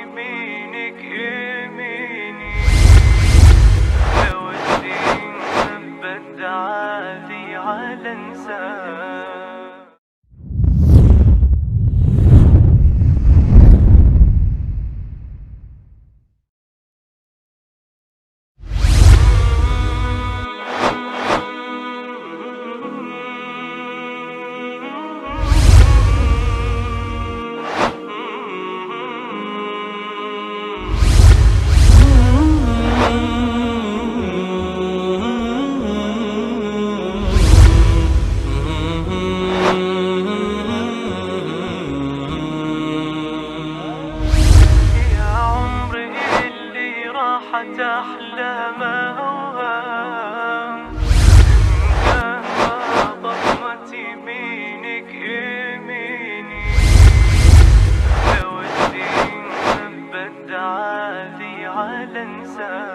يمينك يميني لو الدين ثبت عادي على انسان. أحلام أوهام إنها ضمت يمينك يميني لو الدين ثبت عادي على انسان.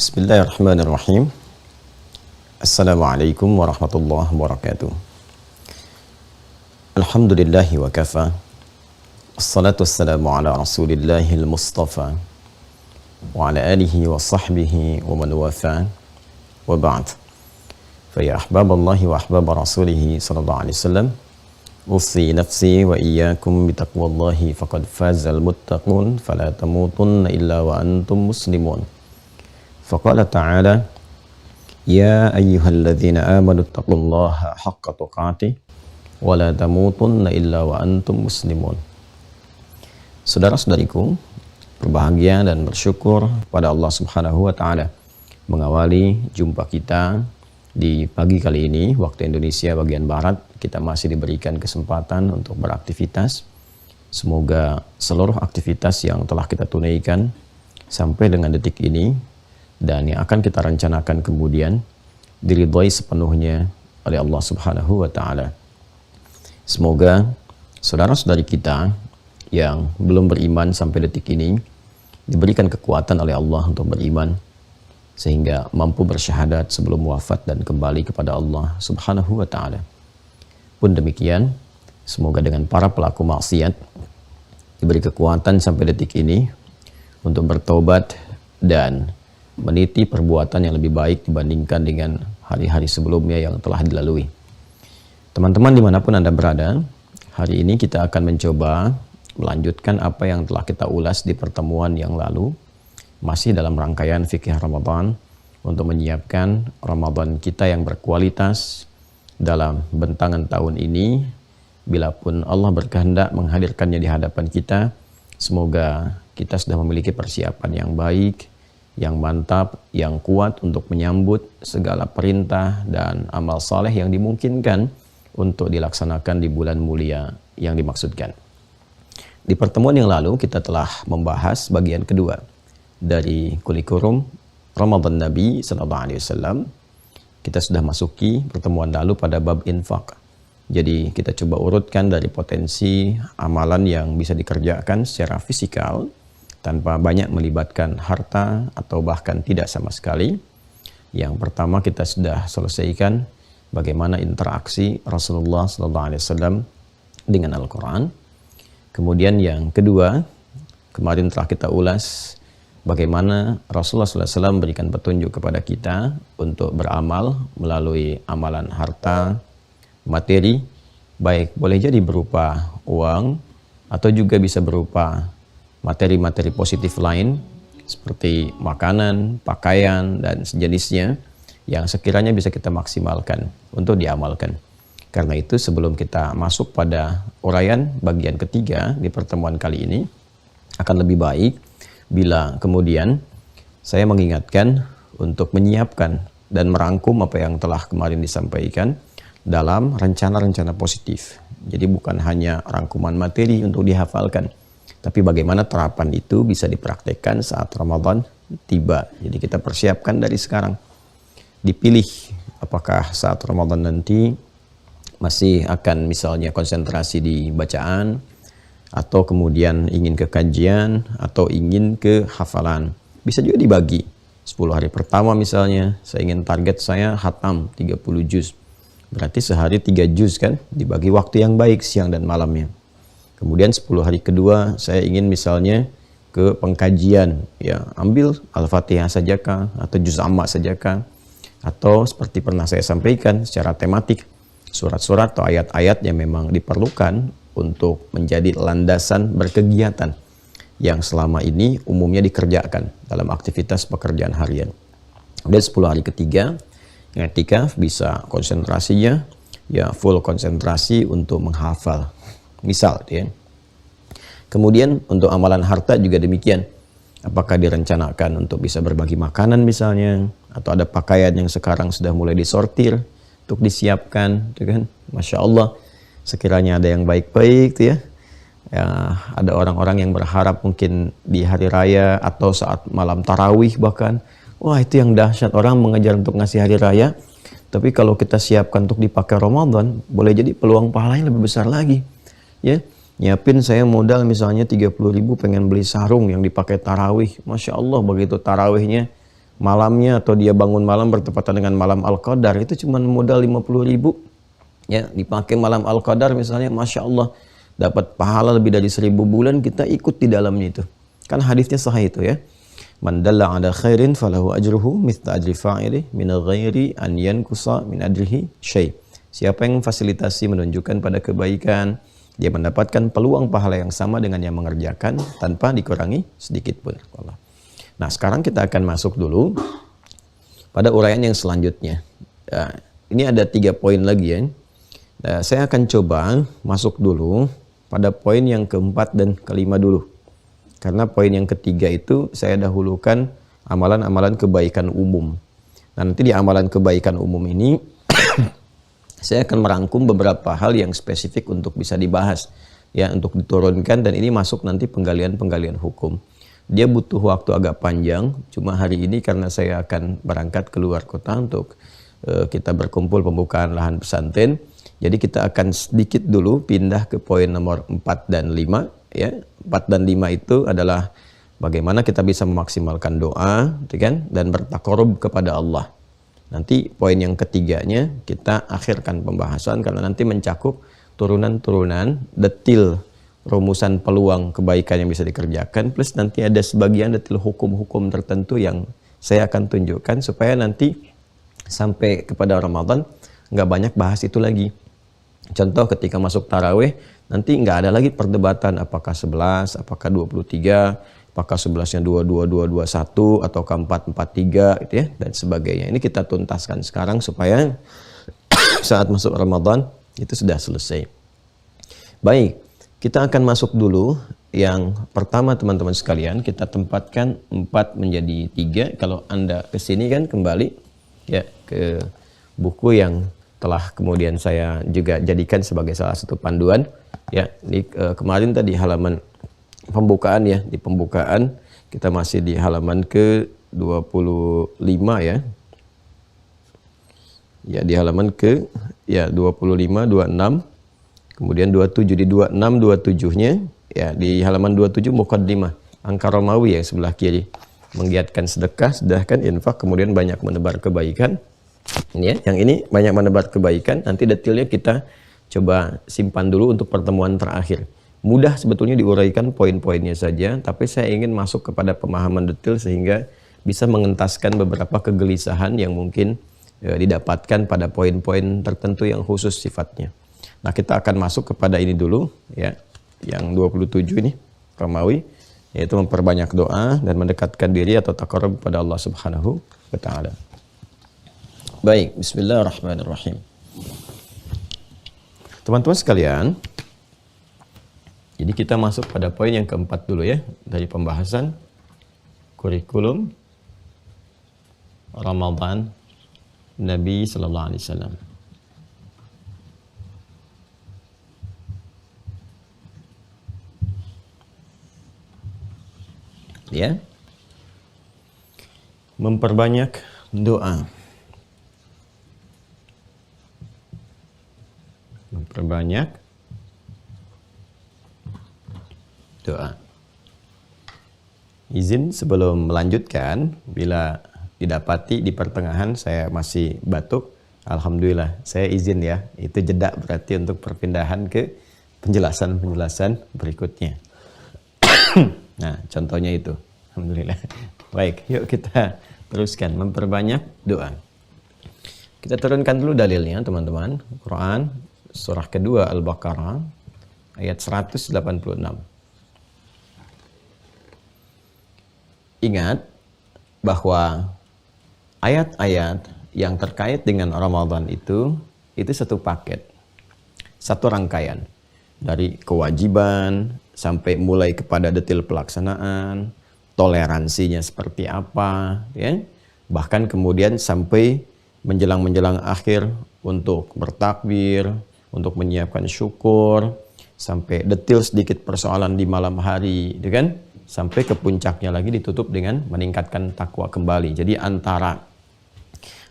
Bismillahirrahmanirrahim. Assalamualaikum warahmatullahi wabarakatuh. Alhamdulillahi wa kafa. Assalatu wassalamu ala rasulillahil mustafa wa ala alihi wa sahbihi wa man wafa wa ba'd. Fa ya ahbaballahi wa ahbab rasulihi sallallahu alaihi wasallam, usi nafsi wa iyyakum bitaqwallahi faqad fazal muttaqun fala tamutunna illa wa antum muslimun. Faqala ta'ala ya ayyuhalladzina amanu taqullaha haqqa tuqatih wa la tamutunna illa wa antum muslimun. Saudara-saudariku, berbahagia dan bersyukur pada Allah Subhanahu wa taala mengawali jumpa kita di pagi kali ini waktu Indonesia bagian barat. Kita masih diberikan kesempatan untuk beraktivitas. Semoga seluruh aktivitas yang telah kita tunaikan sampai dengan detik ini dan yang akan kita rencanakan kemudian diridhai sepenuhnya oleh Allah Subhanahu wa taala. Semoga saudara-saudari kita yang belum beriman sampai detik ini diberikan kekuatan oleh Allah untuk beriman sehingga mampu bersyahadat sebelum wafat dan kembali kepada Allah Subhanahu wa taala. Pun demikian, semoga dengan para pelaku maksiat diberi kekuatan sampai detik ini untuk bertobat dan meniti perbuatan yang lebih baik dibandingkan dengan hari-hari sebelumnya yang telah dilalui. Teman-teman dimanapun Anda berada, hari ini kita akan mencoba melanjutkan apa yang telah kita ulas di pertemuan yang lalu, masih dalam rangkaian fikih Ramadan untuk menyiapkan Ramadan kita yang berkualitas dalam bentangan tahun ini. Bila pun Allah berkehendak menghadirkannya di hadapan kita, semoga kita sudah memiliki persiapan yang baik, yang mantap, yang kuat untuk menyambut segala perintah dan amal saleh yang dimungkinkan untuk dilaksanakan di bulan mulia yang dimaksudkan. Di pertemuan yang lalu kita telah membahas bagian kedua dari kurikulum Ramadan Nabi sallallahu alaihi wasallam. Kita sudah masuki pertemuan lalu pada bab infak. Jadi kita coba urutkan dari potensi amalan yang bisa dikerjakan secara fisikal tanpa banyak melibatkan harta atau bahkan tidak sama sekali. Yang pertama kita sudah selesaikan bagaimana interaksi Rasulullah SAW dengan Al-Quran. Kemudian yang kedua, kemarin telah kita ulas bagaimana Rasulullah SAW memberikan petunjuk kepada kita untuk beramal melalui amalan harta, materi, baik boleh jadi berupa uang atau juga bisa berupa materi-materi positif lain seperti makanan, pakaian, dan sejenisnya yang sekiranya bisa kita maksimalkan untuk diamalkan. Karena itu sebelum kita masuk pada uraian bagian ketiga di pertemuan kali ini, akan lebih baik bila kemudian saya mengingatkan untuk menyiapkan dan merangkum apa yang telah kemarin disampaikan dalam rencana-rencana positif. Jadi bukan hanya rangkuman materi untuk dihafalkan, Tapi bagaimana terapan itu bisa dipraktekkan saat Ramadan tiba. Jadi kita persiapkan dari sekarang. Dipilih apakah saat Ramadan nanti masih akan misalnya konsentrasi di bacaan, atau kemudian ingin ke kajian, atau ingin ke hafalan. Bisa juga dibagi. 10 hari pertama misalnya, saya ingin target saya khatam 30 juz. Berarti sehari 3 juz kan, dibagi waktu yang baik siang dan malamnya. Kemudian 10 hari kedua saya ingin misalnya ke pengkajian, ya ambil Al-Fatihah sajakah atau juz amma sajakah, atau seperti pernah saya sampaikan secara tematik surat-surat atau ayat-ayat yang memang diperlukan untuk menjadi landasan berkegiatan yang selama ini umumnya dikerjakan dalam aktivitas pekerjaan harian. Kemudian 10 hari ketiga i'tikaf bisa konsentrasinya ya full konsentrasi untuk menghafal. Misal ya. Kemudian untuk amalan harta juga demikian. Apakah direncanakan untuk bisa berbagi makanan misalnya, atau ada pakaian yang sekarang sudah mulai disortir untuk disiapkan, gitu kan? Masya Allah, sekiranya ada yang baik-baik tuh ya. Ya, ada orang-orang yang berharap mungkin di hari raya atau saat malam tarawih bahkan, wah itu yang dahsyat, orang mengejar untuk ngasih hari raya. Tapi kalau kita siapkan untuk dipakai Ramadan, boleh jadi peluang pahalanya lebih besar lagi. Ya, nyiapin saya modal misalnya 30.000 pengen beli sarung yang dipakai tarawih. Masya Allah, begitu tarawihnya malamnya atau dia bangun malam bertepatan dengan malam Al-Qadar, itu cuma modal 50.000. Ya, dipakai malam Al-Qadar misalnya, Masya Allah, dapat pahala lebih dari 1000 bulan kita ikut di dalamnya itu. Kan hadisnya sahih itu ya. Man dalla ala khairin falahu ajruhu mithla ajri fa'ili min ghairi an yankusa min ajrihi syai'. Siapa yang fasilitasi menunjukkan pada kebaikan, dia mendapatkan peluang pahala yang sama dengan yang mengerjakan tanpa dikurangi sedikit pun. Nah, sekarang kita akan masuk dulu pada uraian yang selanjutnya. Nah, ini ada 3 poin lagi ya. Nah, saya akan coba masuk dulu pada poin yang keempat dan kelima dulu. Karena poin yang ketiga itu saya dahulukan amalan-amalan kebaikan umum. Nah, nanti di amalan kebaikan umum ini saya akan merangkum beberapa hal yang spesifik untuk bisa dibahas, ya, untuk diturunkan, dan ini masuk nanti penggalian-penggalian hukum. Dia butuh waktu agak panjang, cuma hari ini karena saya akan berangkat keluar kota untuk kita berkumpul pembukaan lahan pesantren, jadi kita akan sedikit dulu pindah ke poin nomor 4 dan 5, ya. 4 dan 5 itu adalah bagaimana kita bisa memaksimalkan doa, kan, dan bertakarub kepada Allah. Nanti poin yang ketiganya kita akhirkan pembahasan karena nanti mencakup turunan-turunan detil rumusan peluang kebaikan yang bisa dikerjakan, plus nanti ada sebagian detil hukum-hukum tertentu yang saya akan tunjukkan supaya nanti sampai kepada Ramadan nggak banyak bahas itu lagi. Contoh ketika masuk tarawih nanti nggak ada lagi perdebatan apakah 11, apakah 23, apakah 11-nya 22-21 atau ke 4-4-3 gitu ya, dan sebagainya. Ini kita tuntaskan sekarang supaya saat masuk Ramadan itu sudah selesai. Baik, kita akan masuk dulu yang pertama teman-teman sekalian, kita tempatkan 4 menjadi 3. Kalau Anda ke sini kan kembali ya ke buku yang telah kemudian saya juga jadikan sebagai salah satu panduan ya. Ini kemarin tadi halaman pembukaan ya, di pembukaan kita masih di halaman ke 25 ya. Ya, di halaman ke 25, 26, kemudian 27, di 26, 27-nya ya, di halaman 27 muqaddimah angka Romawi yang sebelah kiri, menggiatkan sedekah, sedekahkan infak, kemudian banyak menebar kebaikan. Ini ya, yang ini banyak menebar kebaikan, nanti detailnya kita coba simpan dulu untuk pertemuan terakhir. Mudah sebetulnya diuraikan poin-poinnya saja, tapi saya ingin masuk kepada pemahaman detail sehingga bisa mengentaskan beberapa kegelisahan yang mungkin didapatkan pada poin-poin tertentu yang khusus sifatnya. Nah, kita akan masuk kepada ini dulu ya, yang 27 ini Romawi, yaitu memperbanyak doa dan mendekatkan diri atau taqarrub kepada Allah Subhanahu wa taala. Baik, bismillahirrahmanirrahim. Teman-teman sekalian, jadi kita masuk pada poin yang keempat dulu ya, dari pembahasan kurikulum Ramadan Nabi Sallallahu Alaihi Wasallam. Ya. Memperbanyak doa. Memperbanyak doa. Izin sebelum melanjutkan, bila didapati di pertengahan saya masih batuk, alhamdulillah saya izin ya. Itu jeda berarti untuk perpindahan ke penjelasan-penjelasan berikutnya. Nah, contohnya itu. Alhamdulillah. Baik, yuk kita teruskan memperbanyak doa. Kita turunkan dulu dalilnya, teman-teman. Quran surah kedua Al-Baqarah ayat 186. Ingat bahwa ayat-ayat yang terkait dengan Ramadan itu satu paket, satu rangkaian. Dari kewajiban sampai mulai kepada detail pelaksanaan, toleransinya seperti apa, ya. Bahkan kemudian sampai menjelang akhir untuk bertakbir, untuk menyiapkan syukur, sampai detail sedikit persoalan di malam hari, gitu kan? Sampai ke puncaknya lagi ditutup dengan meningkatkan takwa kembali. Jadi antara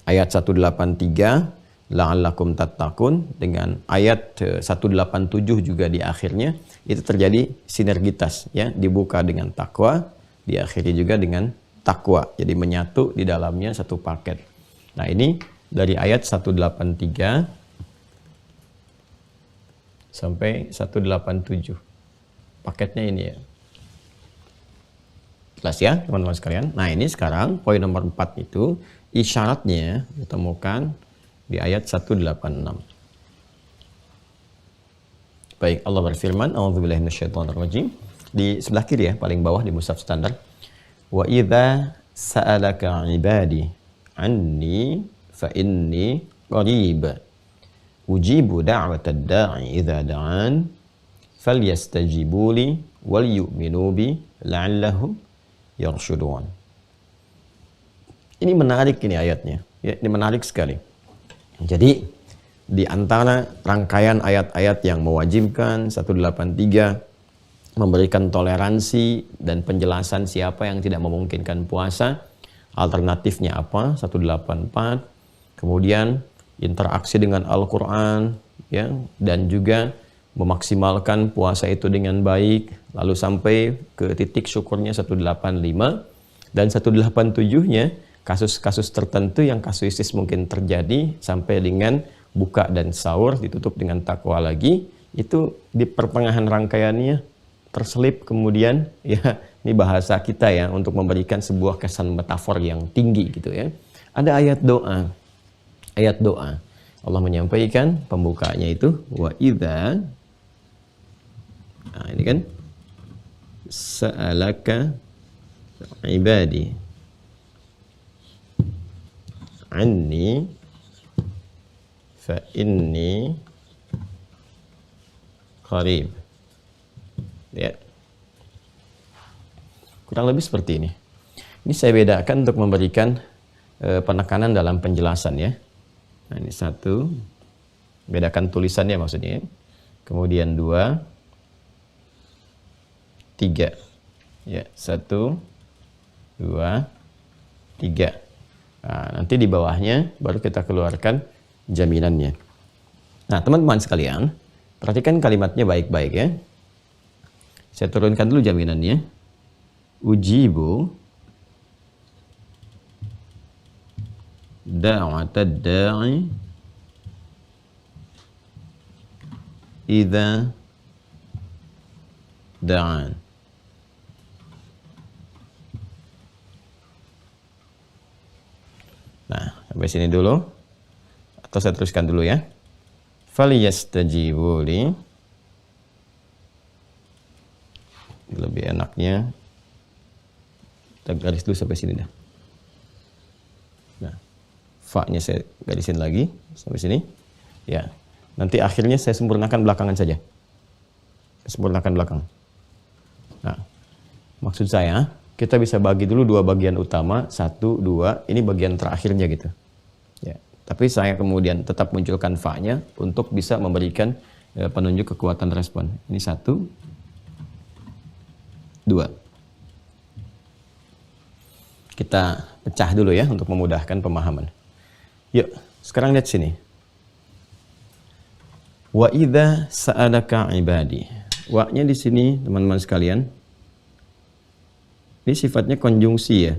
ayat 183 la'allakum tattaqun dengan ayat 187 juga di akhirnya itu terjadi sinergitas, ya, dibuka dengan takwa, diakhiri juga dengan takwa. Jadi menyatu di dalamnya satu paket. Nah, ini dari ayat 183 sampai 187. Paketnya ini ya. Jelas ya teman-teman sekalian. Nah, ini sekarang poin nomor 4 itu isyaratnya ditemukan di ayat 186. Baik, Allah berfirman, a'udzubillahi minasyaitonirrajim. Di sebelah kiri ya, paling bawah di mushaf standar. Wa idza sa'alaka 'ibadi anni fa inni qarib. Ujibu da'watad da'i idza da'an falyastajibu li wal yu'minu bi la'allahum yarshudun. Ini menarik ini ayatnya. Ya, ini menarik sekali. Jadi di antara rangkaian ayat-ayat yang mewajibkan 183 memberikan toleransi dan penjelasan siapa yang tidak memungkinkan puasa, alternatifnya apa? 184. Kemudian interaksi dengan Al-Qur'an, ya, dan juga memaksimalkan puasa itu dengan baik, lalu sampai ke titik syukurnya 185, dan 187-nya kasus-kasus tertentu yang kasuistis mungkin terjadi sampai dengan buka dan sahur ditutup dengan takwa lagi. Itu di pertengahan rangkaiannya terselip kemudian, ya, ini bahasa kita ya untuk memberikan sebuah kesan metafor yang tinggi gitu ya. Ada ayat doa. Ayat doa. Allah menyampaikan pembukanya itu wa idza. Nah, ini kan sa'alaka ibadi anni fa inni qarib. Ya. Kurang lebih seperti ini. Ini saya bedakan untuk memberikan penekanan dalam penjelasan ya. Nah, ini 1, bedakan tulisannya maksudnya. Kemudian 2, 3. Ya, 1, 2, 3. Nah, nanti di bawahnya baru kita keluarkan jaminannya. Nah, teman-teman sekalian, perhatikan kalimatnya baik-baik ya. Saya turunkan dulu jaminannya. Ujibu da'watad da'i idza da'an. Nah, sampai sini dulu. Atau saya teruskan dulu ya. Falyastajibu li. Lebih enaknya kita garis dulu sampai sini dah. Nah, fa-nya saya garisin lagi sampai sini. Ya. Nanti akhirnya saya sempurnakan belakangan saja. Sempurnakan belakang. Nah, maksud saya kita bisa bagi dulu dua bagian utama, 1, 2, ini bagian terakhirnya gitu. Ya. Tapi saya kemudian tetap munculkan fa-nya untuk bisa memberikan penunjuk kekuatan respon. Ini 1, 2. Kita pecah dulu ya untuk memudahkan pemahaman. Yuk, sekarang lihat sini. Wa idza sa'alaka ibadi. Wa-nya di sini teman-teman sekalian. Ini sifatnya konjungsi ya.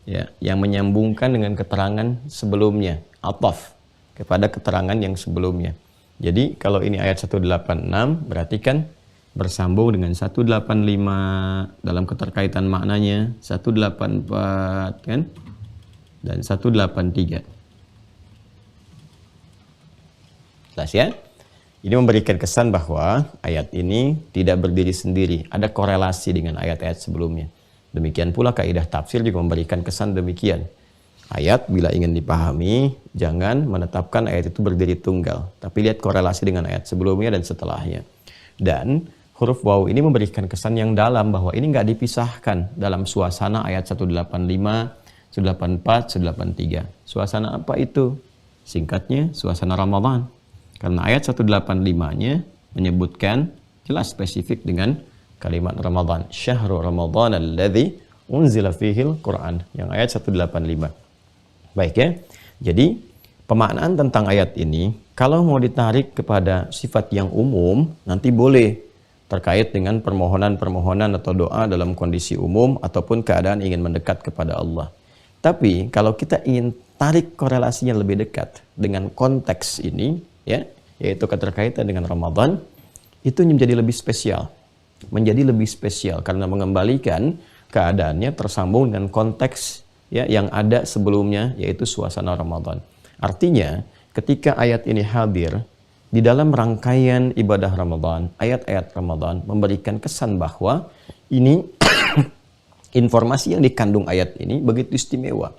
Ya, yang menyambungkan dengan keterangan sebelumnya, ataf kepada keterangan yang sebelumnya. Jadi kalau ini ayat 186 berarti kan bersambung dengan 185 dalam keterkaitan maknanya, 184 kan, dan 183. Jelas ya? Ini memberikan kesan bahwa ayat ini tidak berdiri sendiri, ada korelasi dengan ayat-ayat sebelumnya. Demikian pula kaidah tafsir juga memberikan kesan demikian. Ayat bila ingin dipahami, jangan menetapkan ayat itu berdiri tunggal, tapi lihat korelasi dengan ayat sebelumnya dan setelahnya. Dan huruf waw ini memberikan kesan yang dalam bahwa ini nggak dipisahkan dalam suasana ayat 185, 184, 183. Suasana apa itu? Singkatnya, suasana Ramadan. Karena ayat 185-nya menyebutkan jelas spesifik dengan kalimat Ramadan. Syahrul Ramadan alladzi unzila fihil Quran. Yang ayat 185. Baik ya. Jadi, pemaknaan tentang ayat ini, kalau mau ditarik kepada sifat yang umum, nanti boleh. Terkait dengan permohonan-permohonan atau doa dalam kondisi umum ataupun keadaan ingin mendekat kepada Allah. Tapi kalau kita ingin tarik korelasinya lebih dekat dengan konteks ini, ya, yaitu keterkaitan dengan Ramadan, itu menjadi lebih spesial. Menjadi lebih spesial karena mengembalikan keadaannya tersambung dengan konteks ya yang ada sebelumnya, yaitu suasana Ramadan. Artinya, ketika ayat ini hadir di dalam rangkaian ibadah Ramadan, ayat-ayat Ramadan memberikan kesan bahwa ini informasi yang dikandung ayat ini begitu istimewa,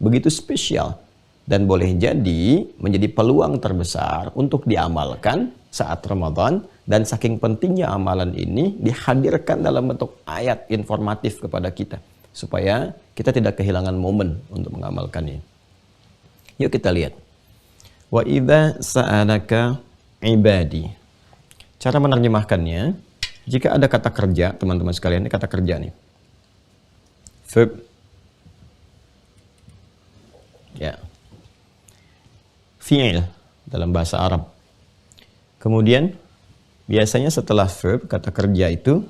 begitu spesial, dan boleh jadi menjadi peluang terbesar untuk diamalkan saat Ramadan, dan saking pentingnya amalan ini dihadirkan dalam bentuk ayat informatif kepada kita, supaya kita tidak kehilangan momen untuk mengamalkannya. Yuk kita lihat. Wa idza sa'alaka ibadi. Cara menerjemahkannya, jika ada kata kerja, teman-teman sekalian, ini kata kerja nih. Verb. Ya. Fi'il dalam bahasa Arab. Kemudian, biasanya setelah verb, kata kerja itu,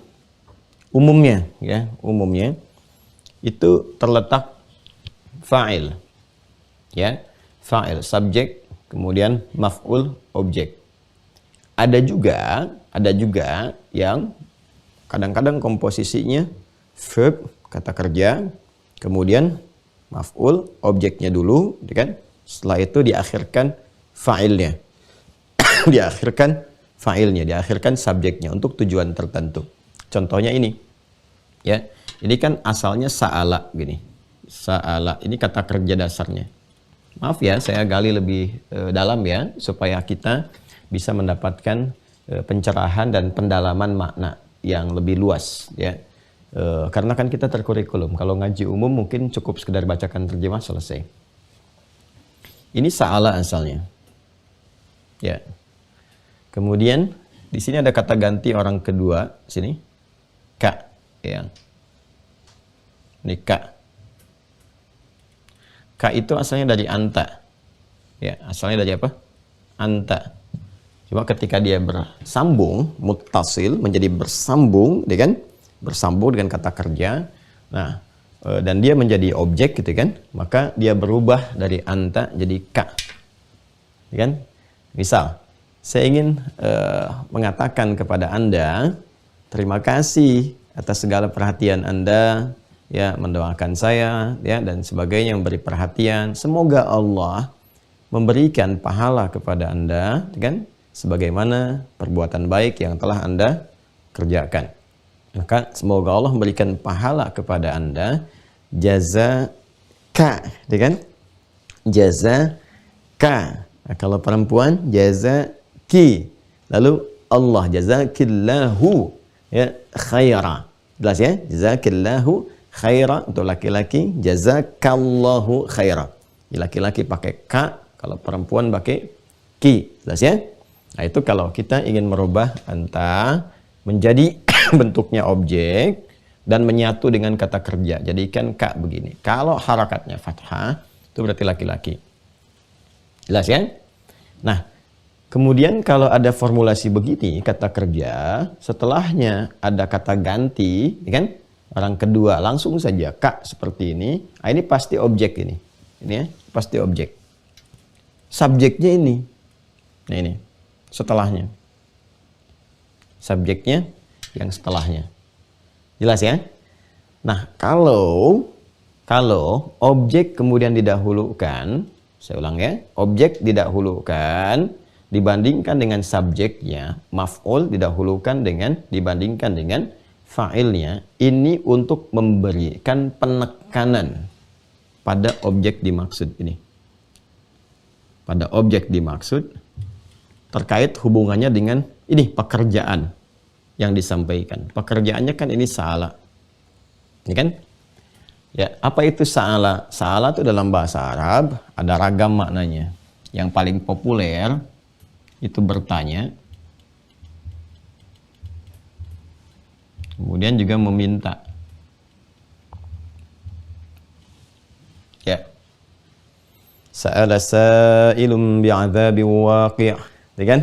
umumnya, itu terletak fa'il. Ya, fa'il, subjek, kemudian maf'ul, objek. Ada juga yang kadang-kadang komposisinya verb, kata kerja, kemudian maf'ul, objeknya dulu, kan? Setelah itu diakhirkan fa'ilnya. diakhirkan subjeknya untuk tujuan tertentu. Contohnya ini. Ya. Ini kan asalnya sa'ala gini. Sa'ala ini kata kerja dasarnya. Maaf ya, saya gali lebih dalam ya supaya kita bisa mendapatkan pencerahan dan pendalaman makna yang lebih luas ya. Karena kan kita terkurikulum. Kalau ngaji umum mungkin cukup sekedar bacakan terjemah selesai. Ini sa'ala asalnya. Ya. Kemudian di sini ada kata ganti orang kedua sini. Ka ya. Ini ka. Ka itu asalnya dari anta. Ya, asalnya dari apa? Anta. Cuma ketika dia bersambung, muttasil, menjadi bersambung, ya kan? Bersambung dengan kata kerja. Nah, dan dia menjadi objek gitu kan? Maka dia berubah dari anta jadi ka. Ya kan? Misal, saya ingin mengatakan kepada Anda, terima kasih atas segala perhatian Anda, ya, mendoakan saya, ya, dan sebagainya, memberi perhatian. Semoga Allah memberikan pahala kepada Anda, kan? Sebagaimana perbuatan baik yang telah Anda kerjakan. Maka semoga Allah memberikan pahala kepada Anda, jazaka, kan? Jazaka. Nah, kalau perempuan jazaki. Lalu Allah jazakillahu ya khaira. Jelas ya? Jazakillahu khaira untuk laki-laki, jazakallahu khaira. Laki-laki pakai ka, kalau perempuan pakai ki. Jelas ya? Nah, itu kalau kita ingin merubah anta menjadi bentuknya objek, dan menyatu dengan kata kerja. Jadikan ka begini. Kalau harakatnya fathah, itu berarti laki-laki. Jelas ya? Nah, kemudian kalau ada formulasi begini, kata kerja, setelahnya ada kata ganti, ya kan? Orang kedua, langsung saja ka seperti ini. Nah, ini pasti objek ini. Ini ya, pasti objek. Subjeknya ini. Nah ini, setelahnya. Subjeknya yang setelahnya. Jelas ya? Nah, kalau objek kemudian didahulukan, saya ulang ya, objek didahulukan dibandingkan dengan subjeknya, maf'ul dibandingkan dengan fa'ilnya, ini untuk memberikan penekanan pada objek dimaksud ini. Pada objek dimaksud terkait hubungannya dengan ini pekerjaan yang disampaikan. Pekerjaannya kan ini sa'ala. Ini kan? Ya, apa itu sa'ala? Sa'ala itu dalam bahasa Arab ada ragam maknanya. Yang paling populer itu bertanya. Kemudian juga meminta. Ya. Sa'ala sa'ilun bi'adzabin waqi'. Ya kan?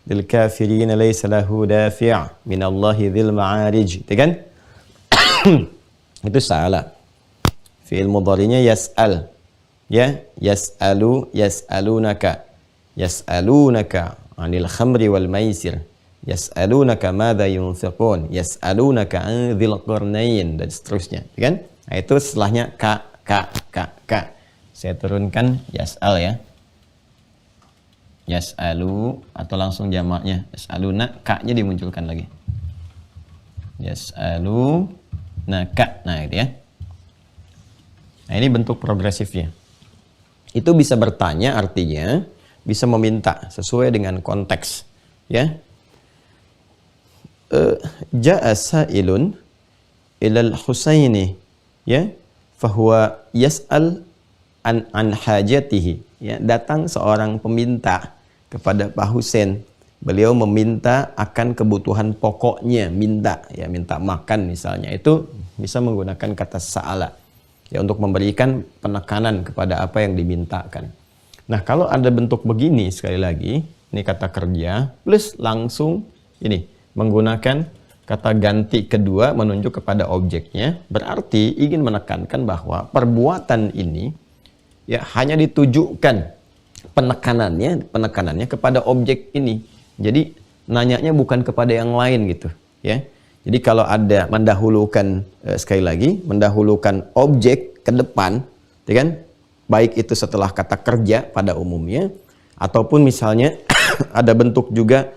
Lil kafirin laysa lahu dafi' minallahi dzil ma'arij. Ya kan? Itu sa'ala. Fi'il mudhari'nya yas'al. Ya, yas'alu, yas'alunaka. Yas'alunaka 'anil khamri wal maisir. Yas'alunaka madza yunfiqun. Yas'alunaka 'an dzil qarnain dan seterusnya, ya kan? Nah, itu setelahnya ka. Saya turunkan yas'al ya. Yas'alu atau langsung jamaknya yas'aluna, ka-nya dimunculkan lagi. Yas'alunaka. Nah, itu ya. Nah, ini bentuk progresifnya. Itu bisa bertanya, artinya bisa meminta sesuai dengan konteks, ya. Ja'a sa'ilun ilal Husaini, ya, fahuwa yas'al an hajatihi, ya. Datang seorang peminta kepada Pak Husain. Beliau meminta akan kebutuhan pokoknya, minta, ya, minta makan misalnya. Itu bisa menggunakan kata sa'ala. Ya, untuk memberikan penekanan kepada apa yang dimintakan. Nah, kalau ada bentuk begini, sekali lagi, ini kata kerja, plus langsung ini, menggunakan kata ganti kedua menunjuk kepada objeknya, berarti ingin menekankan bahwa perbuatan ini, ya, hanya ditujukan penekanannya kepada objek ini. Jadi, nanyanya bukan kepada yang lain gitu, ya. Jadi kalau ada mendahulukan, sekali lagi, mendahulukan objek ke depan, ya kan? Baik itu setelah kata kerja pada umumnya, ataupun misalnya ada bentuk juga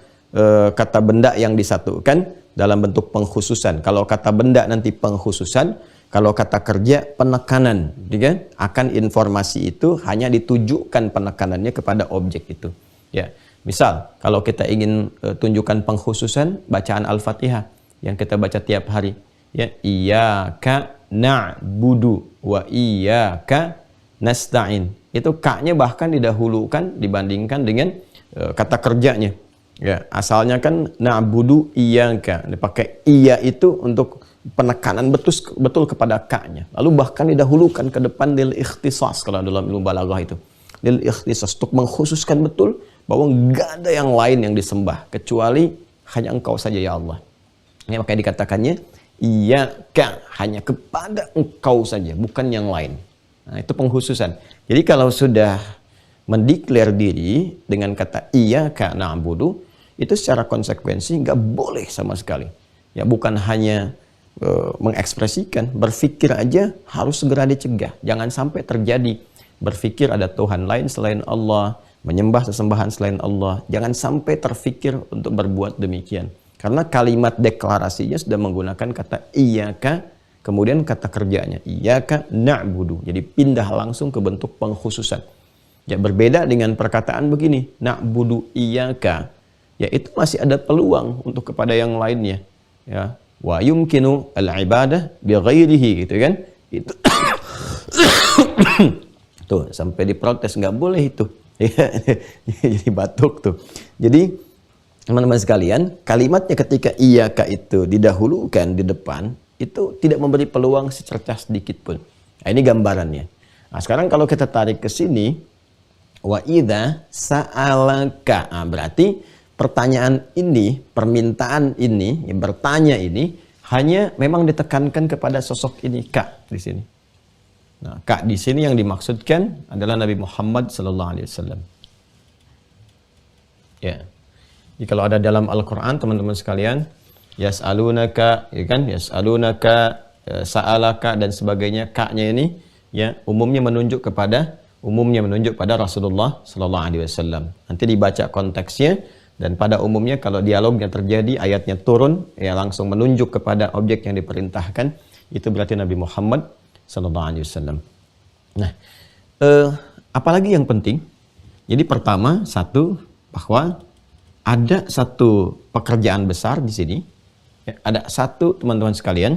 kata benda yang disatukan dalam bentuk pengkhususan. Kalau kata benda nanti pengkhususan, kalau kata kerja penekanan, ya kan? Akan informasi itu hanya ditujukan penekanannya kepada objek itu. Ya, misal kalau kita ingin tunjukkan pengkhususan, bacaan Al-Fatihah yang kita baca tiap hari, ya, iyyaka na'budu wa iyyaka nasta'in. Itu ka-nya bahkan didahulukan dibandingkan dengan kata kerjanya. Ya, asalnya kan na'budu iyyaka, dipakai iya itu untuk penekanan betul kepada ka-nya. Lalu bahkan didahulukan ke depan lil ikhtisas, kalau dalam ilmu balaghah itu. Lil ikhtisas, untuk mengkhususkan betul bahwa enggak ada yang lain yang disembah kecuali hanya Engkau saja, ya Allah. Ini makanya dikatakannya iyyaka, hanya kepada Engkau saja, bukan yang lain. Nah, itu pengkhususan. Jadi kalau sudah mendeklar diri dengan kata iyyaka na'budu, itu secara konsekuensi nggak boleh sama sekali. Ya, bukan hanya mengekspresikan, berpikir aja harus segera dicegah. Jangan sampai terjadi berpikir ada Tuhan lain selain Allah, menyembah sesembahan selain Allah. Jangan sampai terfikir untuk berbuat demikian. Karena kalimat deklarasinya sudah menggunakan kata iyyaka, kemudian kata kerjanya iyyaka na'budu. Jadi pindah langsung ke bentuk pengkhususan. Ya, berbeda dengan perkataan begini, na'budu iyyaka. Ya, itu masih ada peluang untuk kepada yang lainnya. Ya, wa yumkinu al-ibadah bi ghairihi, gitu kan? Itu tuh sampai diprotes, nggak boleh itu. Jadi batuk tuh. Jadi teman-teman sekalian, kalimatnya ketika iyyaka itu didahulukan di depan, itu tidak memberi peluang secercah sedikit pun. Nah, ini gambarannya. Nah, sekarang kalau kita tarik ke sini, wa idza sa'alaka. Nah, berarti pertanyaan ini, permintaan ini, bertanya ini hanya memang ditekankan kepada sosok ini, Kak, di sini. Nah, Kak di sini yang dimaksudkan adalah Nabi Muhammad sallallahu alaihi wasallam. Ya. Jadi kalau ada dalam Al-Qur'an teman-teman sekalian, yas'alunaka, ya kan? Yas'alunaka, sa'alaka dan sebagainya, Kak-nya ini ya umumnya menunjuk pada Rasulullah sallallahu alaihi wasallam. Nanti dibaca konteksnya dan pada umumnya kalau dialognya terjadi, ayatnya turun, ya langsung menunjuk kepada objek yang diperintahkan, itu berarti Nabi Muhammad sallallahu alaihi wasallam. Nah, apalagi yang penting? Jadi pertama, satu, bahwa ada satu pekerjaan besar di sini. Ya, ada satu, teman-teman sekalian,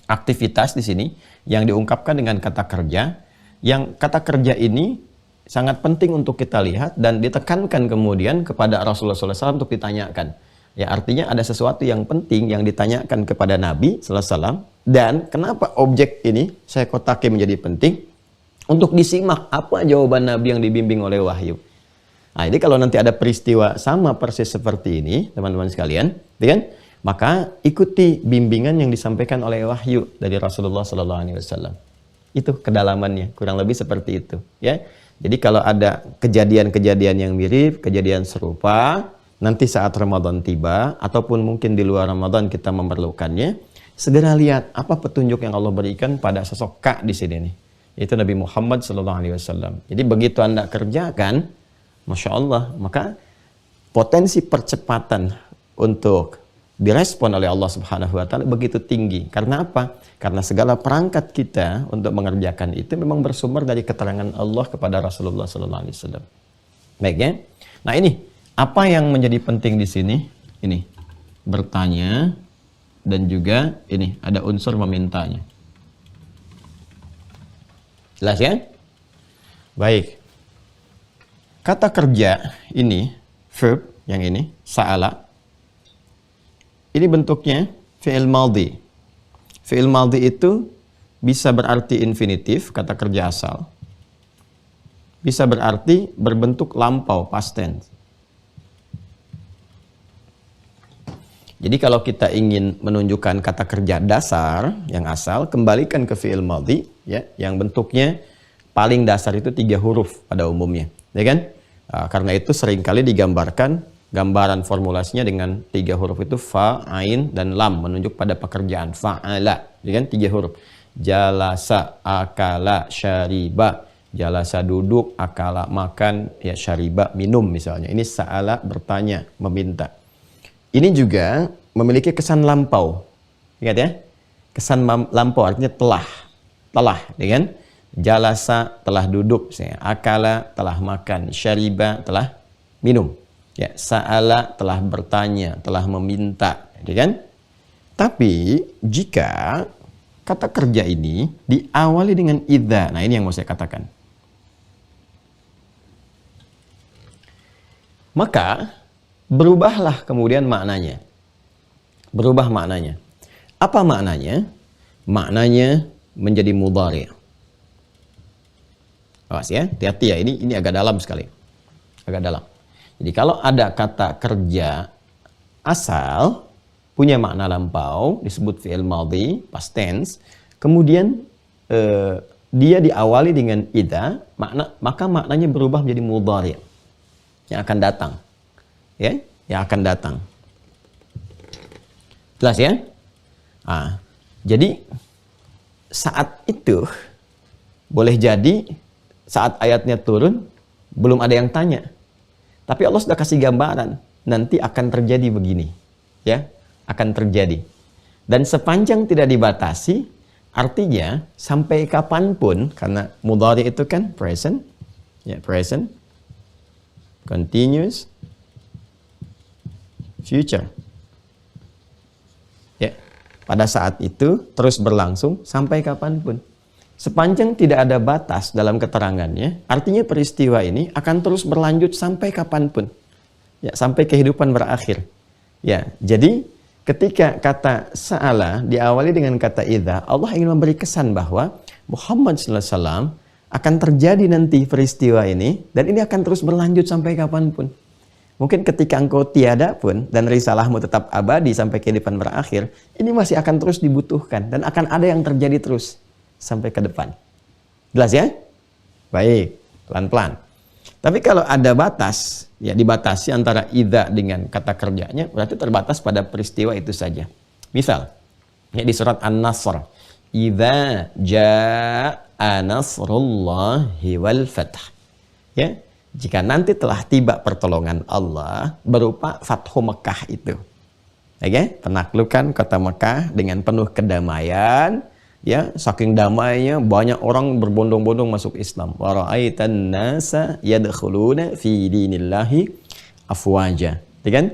aktivitas di sini yang diungkapkan dengan kata kerja, yang kata kerja ini sangat penting untuk kita lihat dan ditekankan kemudian kepada Rasulullah SAW untuk ditanyakan. Ya, artinya ada sesuatu yang penting yang ditanyakan kepada Nabi SAW, dan kenapa objek ini saya kotaki menjadi penting untuk disimak apa jawaban Nabi yang dibimbing oleh wahyu. Nah, jadi kalau nanti ada peristiwa sama persis seperti ini, teman-teman sekalian, kan? Maka ikuti bimbingan yang disampaikan oleh wahyu dari Rasulullah SAW. Itu kedalamannya, kurang lebih seperti itu. Ya, jadi kalau ada kejadian-kejadian yang mirip, kejadian serupa, nanti saat Ramadan tiba, ataupun mungkin di luar Ramadan kita memerlukannya, segera lihat apa petunjuk yang Allah berikan pada sosok Kak di sini nih. Itu Nabi Muhammad SAW. Jadi begitu Anda kerjakan, Masya Allah, maka potensi percepatan untuk direspon oleh Allah Subhanahu wa Ta'ala begitu tinggi. Karena apa? Karena segala perangkat kita untuk mengerjakan itu memang bersumber dari keterangan Allah kepada Rasulullah SAW. Baik ya. Nah ini, apa yang menjadi penting di sini? Ini, bertanya dan juga ini ada unsur memintanya. Jelas ya? Baik. Kata kerja ini, verb yang ini, sa'ala, ini bentuknya fi'il madhi. Fi'il madhi itu bisa berarti infinitif, kata kerja asal. Bisa berarti berbentuk lampau, past tense. Jadi kalau kita ingin menunjukkan kata kerja dasar yang asal, kembalikan ke fi'il madhi, ya, yang bentuknya paling dasar itu 3 huruf pada umumnya. Ya kan? Nah, karena itu seringkali digambarkan gambaran formulasinya dengan 3 huruf itu fa, ain, dan lam, menunjuk pada pekerjaan. Fa'ala, ya kan? 3 huruf. Jalasa, akala, syariba. Jalasa duduk, akala makan, ya syariba minum misalnya. Ini sa'ala bertanya, meminta. Ini juga memiliki kesan lampau. Ingat ya? Kesan lampau artinya telah. Telah, ya kan? Jalasa telah duduk, akala telah makan, syariba telah minum, ya, sa'ala telah bertanya, telah meminta, ya kan? Tapi jika kata kerja ini diawali dengan idza, nah ini yang mau saya katakan, maka berubahlah kemudian maknanya. Berubah maknanya. Apa maknanya? Maknanya menjadi mudhari'. Awas ya, hati-hati ya, ini agak dalam sekali. Agak dalam. Jadi kalau ada kata kerja asal, punya makna lampau, disebut fi'il madhi, past tense, kemudian dia diawali dengan idza, maka maknanya berubah menjadi mudhari', yang akan datang. Ya, yang akan datang. Jelas ya? Nah, jadi saat itu boleh jadi saat ayatnya turun, belum ada yang tanya. Tapi Allah sudah kasih gambaran, nanti akan terjadi begini. Ya, akan terjadi. Dan sepanjang tidak dibatasi, artinya sampai kapanpun, karena mudhari itu kan present, ya, present, continuous, future. Ya, pada saat itu terus berlangsung sampai kapanpun. Sepanjang tidak ada batas dalam keterangannya, artinya peristiwa ini akan terus berlanjut sampai kapanpun. Ya, sampai kehidupan berakhir. Ya, jadi ketika kata sa'ala diawali dengan kata idza, Allah ingin memberi kesan bahwa Muhammad sallallahu alaihi wasallam akan terjadi nanti peristiwa ini, dan ini akan terus berlanjut sampai kapanpun. Mungkin ketika engkau tiada pun dan risalahmu tetap abadi sampai kehidupan berakhir, ini masih akan terus dibutuhkan dan akan ada yang terjadi terus sampai ke depan. Jelas ya? Baik, pelan-pelan. Tapi kalau ada batas, ya dibatasi antara idza dengan kata kerjanya, berarti terbatas pada peristiwa itu saja. Misal, ya di surat An-Nasr, idza jaa nasrullahi wal fath. Ya, jika nanti telah tiba pertolongan Allah berupa Fathu Mekah itu. Oke, penaklukan kota Mekah dengan penuh kedamaian, ya, saking damainya banyak orang berbondong-bondong masuk Islam. Wa ra'aitan nasa yadkhuluna fi dinillahi afwaja. Ya kan?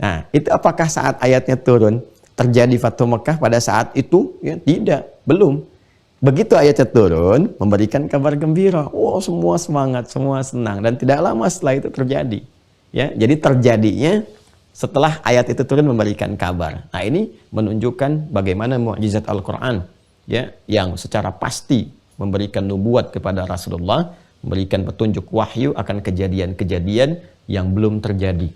Nah, itu apakah saat ayatnya turun terjadi Fathu Mekah pada saat itu? Ya, tidak, belum. Begitu ayatnya turun, memberikan kabar gembira. Wow, semua semangat, semua senang. Dan tidak lama setelah itu terjadi. Ya, jadi terjadinya setelah ayat itu turun memberikan kabar. Nah, ini menunjukkan bagaimana mukjizat Al-Quran, ya, yang secara pasti memberikan nubuat kepada Rasulullah, memberikan petunjuk wahyu akan kejadian-kejadian yang belum terjadi.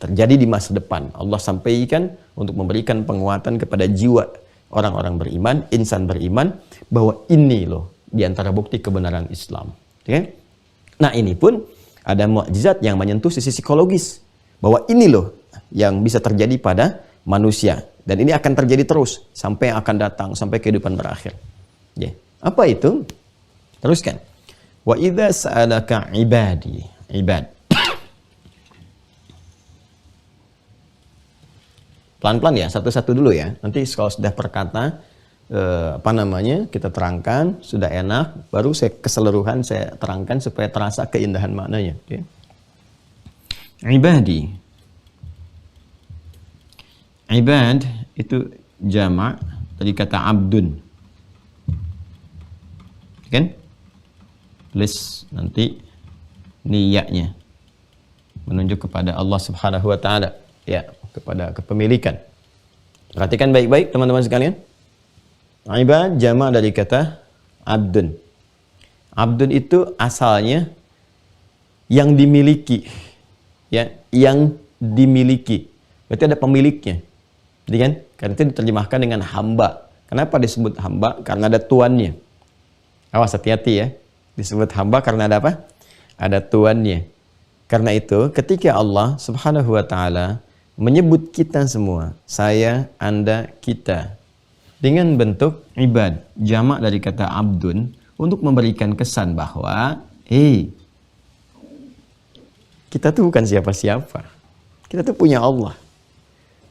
Terjadi di masa depan. Allah sampaikan untuk memberikan penguatan kepada jiwa orang-orang beriman, insan beriman, bahwa ini loh diantara bukti kebenaran Islam. Okay? Nah, ini pun ada mukjizat yang menyentuh sisi psikologis, bahwa ini loh yang bisa terjadi pada manusia, dan ini akan terjadi terus sampai yang akan datang, sampai kehidupan berakhir. Yeah. Apa itu? Teruskan. Wa idza sa'alaka ibadi, ibad. Pelan-pelan ya, satu-satu dulu ya. Nanti kalau sudah perkata, kita terangkan, sudah enak, baru saya keseluruhan saya terangkan supaya terasa keindahan maknanya. Okay. Ibadi. Ibad itu jamak dari kata abdun. Kan? Tulis nanti niyaknya. Menunjuk kepada Allah Subhanahu wa taala. Ya, kepada kepemilikan. Perhatikan baik-baik teman-teman sekalian. Ibad jamak dari kata abdun. Abdun itu asalnya yang dimiliki. Ya, yang dimiliki. Berarti ada pemiliknya. Jadi kan? Karena itu diterjemahkan dengan hamba. Kenapa disebut hamba? Karena ada tuannya. Awas, hati-hati ya. Disebut hamba karena ada apa? Ada tuannya. Karena itu ketika Allah Subhanahu wa taala menyebut kita semua, saya, Anda, kita, dengan bentuk ibad, jamak dari kata abdun, untuk memberikan kesan bahwa, kita tuh bukan siapa-siapa. Kita tuh punya Allah.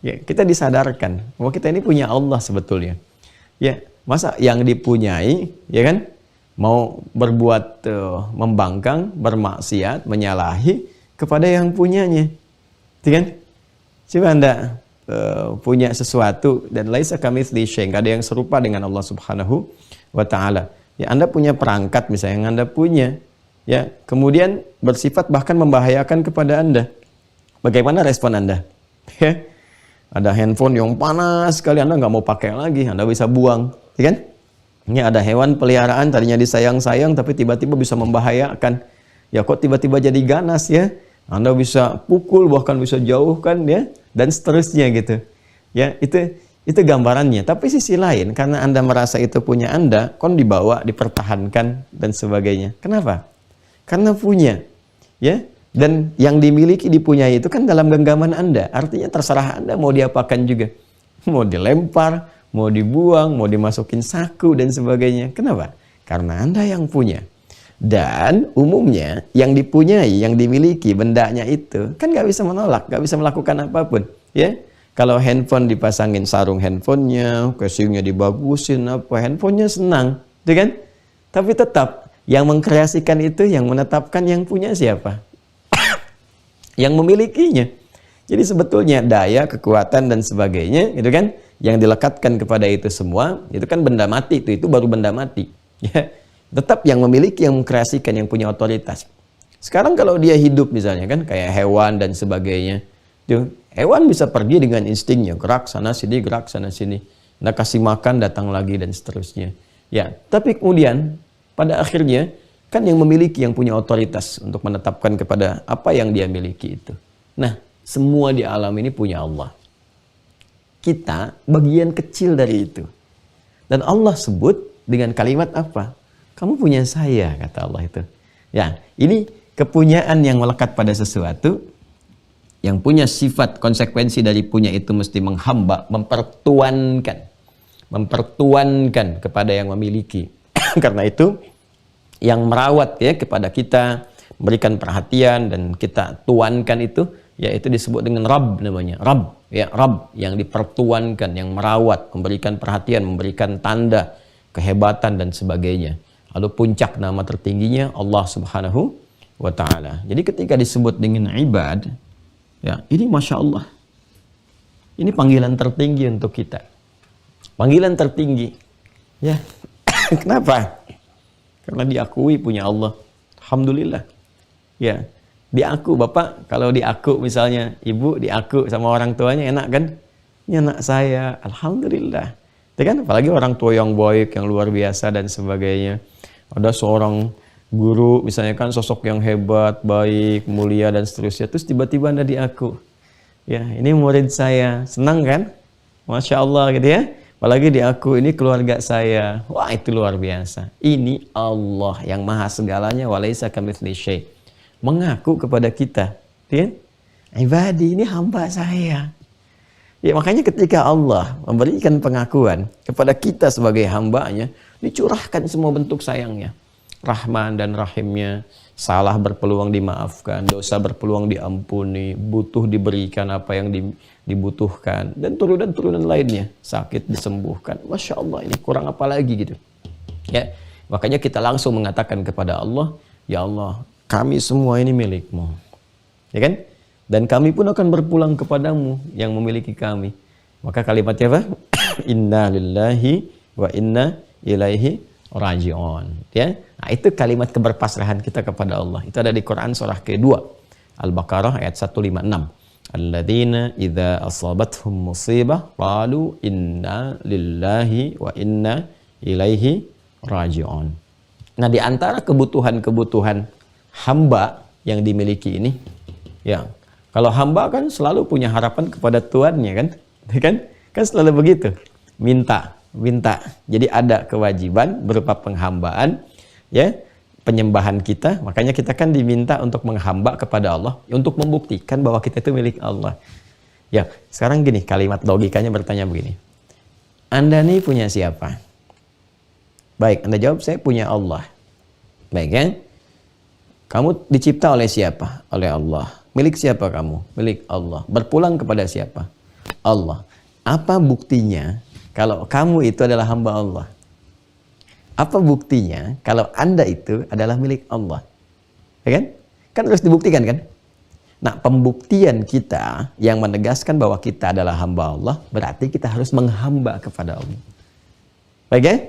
Ya, kita disadarkan bahwa kita ini punya Allah sebetulnya. Ya, masa yang dipunyai, ya kan, mau berbuat membangkang, bermaksiat, menyalahi kepada yang punyanya. Ya kan? Coba Anda punya sesuatu dan laisa kamitslihi syai', enggak ada yang serupa dengan Allah Subhanahu wa taala. Ya, Anda punya perangkat misalnya yang Anda punya, ya, kemudian bersifat bahkan membahayakan kepada Anda. Bagaimana respon Anda? Ya, ada handphone yang panas sekali, Anda nggak mau pakai lagi, Anda bisa buang, ya kan? Ini ada hewan peliharaan tadinya disayang-sayang tapi tiba-tiba bisa membahayakan. Ya, kok tiba-tiba jadi ganas ya? Anda bisa pukul, bahkan bisa jauhkan ya, dan seterusnya gitu. Ya, itu gambarannya. Tapi sisi lain, karena Anda merasa itu punya Anda, kon dibawa, dipertahankan dan sebagainya. Kenapa? Karena punya. Ya, dan yang dimiliki, dipunyai itu kan dalam genggaman Anda. Artinya terserah Anda mau diapakan juga. Mau dilempar, mau dibuang, mau dimasukin saku dan sebagainya. Kenapa? Karena Anda yang punya. Dan umumnya yang dipunyai, yang dimiliki bendanya itu kan nggak bisa menolak, nggak bisa melakukan apapun, ya. Kalau handphone dipasangin sarung handphonenya, casingnya dibagusin, handphonenya senang, gitu kan? Tapi tetap yang mengkreasikan itu, yang menetapkan, yang punya siapa? Yang memilikinya. Jadi sebetulnya daya, kekuatan dan sebagainya, gitu kan? Yang dilekatkan kepada itu semua, itu kan benda mati, itu baru benda mati, ya. Tetap yang memiliki, yang mengkreasikan, yang punya otoritas. Sekarang kalau dia hidup misalnya kan, kayak hewan dan sebagainya, Tuh, hewan bisa pergi dengan instingnya, gerak sana sini, gerak sana sini. Nah, kasih makan datang lagi dan seterusnya. Ya, tapi kemudian pada akhirnya kan yang memiliki, yang punya otoritas untuk menetapkan kepada apa yang dia miliki itu. Nah, semua di alam ini punya Allah. Kita bagian kecil dari itu. Dan Allah sebut dengan kalimat apa? Kamu punya saya, kata Allah itu. Ya, ini kepunyaan yang melekat pada sesuatu, yang punya sifat konsekuensi dari punya itu mesti menghamba, mempertuankan kepada yang memiliki. Karena itu yang merawat ya kepada kita, memberikan perhatian dan kita tuankan itu, yaitu disebut dengan Rabb namanya. Rabb, ya Rabb yang dipertuankan, yang merawat, memberikan perhatian, memberikan tanda kehebatan dan sebagainya. Lalu puncak nama tertingginya Allah Subhanahu wa Ta'ala. Jadi ketika disebut dengan ibad, ya, ini Masya Allah. Ini panggilan tertinggi untuk kita. Panggilan tertinggi. Ya, kenapa? Karena diakui punya Allah. Alhamdulillah. Ya, diaku Bapak, kalau diaku misalnya ibu diaku sama orang tuanya enak kan? Ini anak saya. Alhamdulillah. Ya kan? Apalagi orang tua yang baik, yang luar biasa dan sebagainya. Ada seorang guru misalnya kan sosok yang hebat, baik, mulia dan seterusnya, terus tiba-tiba Anda diaku. Ya, ini murid saya. Senang kan? Masya Allah gitu ya. Apalagi diaku ini keluarga saya. Wah, itu luar biasa. Ini Allah yang maha segalanya, walaisa kamitslihi syai'. Mengaku kepada kita, ya? Ibadi, ini hamba saya. Ya, makanya ketika Allah memberikan pengakuan kepada kita sebagai hambanya, dicurahkan semua bentuk sayangnya. Rahman dan Rahimnya, salah berpeluang dimaafkan, dosa berpeluang diampuni, butuh diberikan apa yang dibutuhkan, dan turunan-turunan lainnya, sakit disembuhkan. Masya Allah, ini kurang apa lagi gitu. Ya, makanya kita langsung mengatakan kepada Allah, ya Allah, kami semua ini milik-Mu. Ya kan? Dan kami pun akan berpulang kepadamu yang memiliki kami. Maka kalimatnya apa? Inna lillahi wa inna ilaihi raji'un. Ya. Nah, itu kalimat keberpasrahan kita kepada Allah. Itu ada di Quran surah kedua, Al-Baqarah ayat 156. Alladzina idza asabathum musibah qalu inna lillahi wa inna ilaihi raji'un. Nah, di antara kebutuhan-kebutuhan hamba yang dimiliki ini, ya, kalau hamba kan selalu punya harapan kepada tuannya kan? Kan selalu begitu. Minta. Jadi ada kewajiban berupa penghambaan, ya, penyembahan kita. Makanya kita kan diminta untuk menghamba kepada Allah, untuk membuktikan bahwa kita itu milik Allah. Ya, sekarang gini, kalimat logikanya bertanya begini. Anda nih punya siapa? Baik, Anda jawab, saya punya Allah. Baik kan? Kamu dicipta oleh siapa? Oleh Allah. Milik siapa kamu? Milik Allah. Berpulang kepada siapa? Allah. Apa buktinya kalau kamu itu adalah hamba Allah? Apa buktinya kalau Anda itu adalah milik Allah? Ya kan? Kan harus dibuktikan kan? Nah, pembuktian kita yang menegaskan bahwa kita adalah hamba Allah, berarti kita harus menghamba kepada Allah. Baik kan?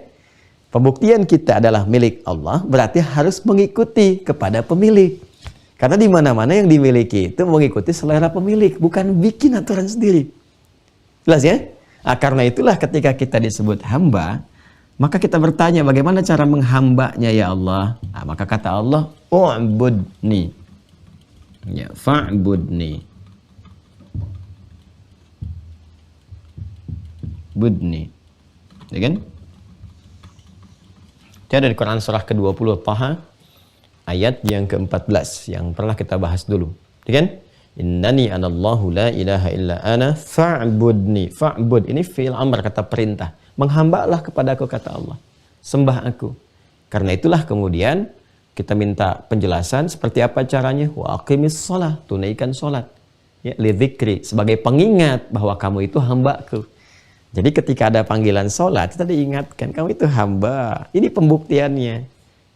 Pembuktian kita adalah milik Allah, berarti harus mengikuti kepada pemilik. Karena di mana-mana yang dimiliki itu mengikuti selera pemilik, bukan bikin aturan sendiri. Jelas ya? Nah, karena itulah ketika kita disebut hamba, maka kita bertanya bagaimana cara menghambanya ya Allah? Nah, maka kata Allah, u'budni. Ya, fa'budni. Budni. Ya kan? Itu ada di Quran surah ke-20 Taha ayat yang ke-14 yang pernah kita bahas dulu. Ya kan? Innani anallahu la ilaha illa ana fa'budni. Fa'bud ini fi'il amr, kata perintah. Menghambalah kepadaku, kata Allah. Sembah aku. Karena itulah kemudian kita minta penjelasan seperti apa caranya. Wa aqimis shalah, tunaikan salat. Ya, lidzikri, sebagai pengingat bahwa kamu itu hambaku. Jadi ketika ada panggilan salat, kita diingatkan kamu itu hamba. Ini pembuktiannya.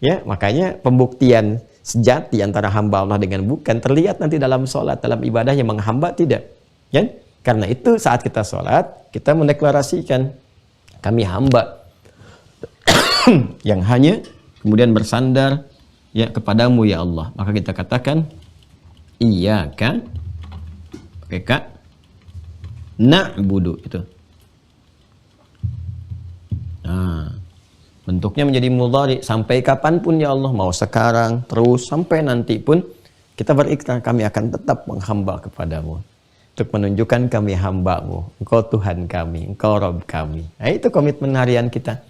Ya, makanya pembuktian sejati antara hamba Allah dengan bukan terlihat nanti dalam sholat, dalam ibadahnya. Menghamba tidak, ya? Karena itu saat kita sholat, kita mendeklarasikan kami hamba yang hanya kemudian bersandar ya kepadamu ya Allah. Maka kita katakan iyyaka Pakai ka. Na'budu itu. Nah, bentuknya menjadi mudhari. Sampai kapanpun ya Allah, mau sekarang, terus, sampai nanti pun kita berikrar kami akan tetap menghamba kepadamu. Untuk menunjukkan kami hamba-Mu, Engkau Tuhan kami, Engkau Rabb kami. Nah, itu komitmen harian kita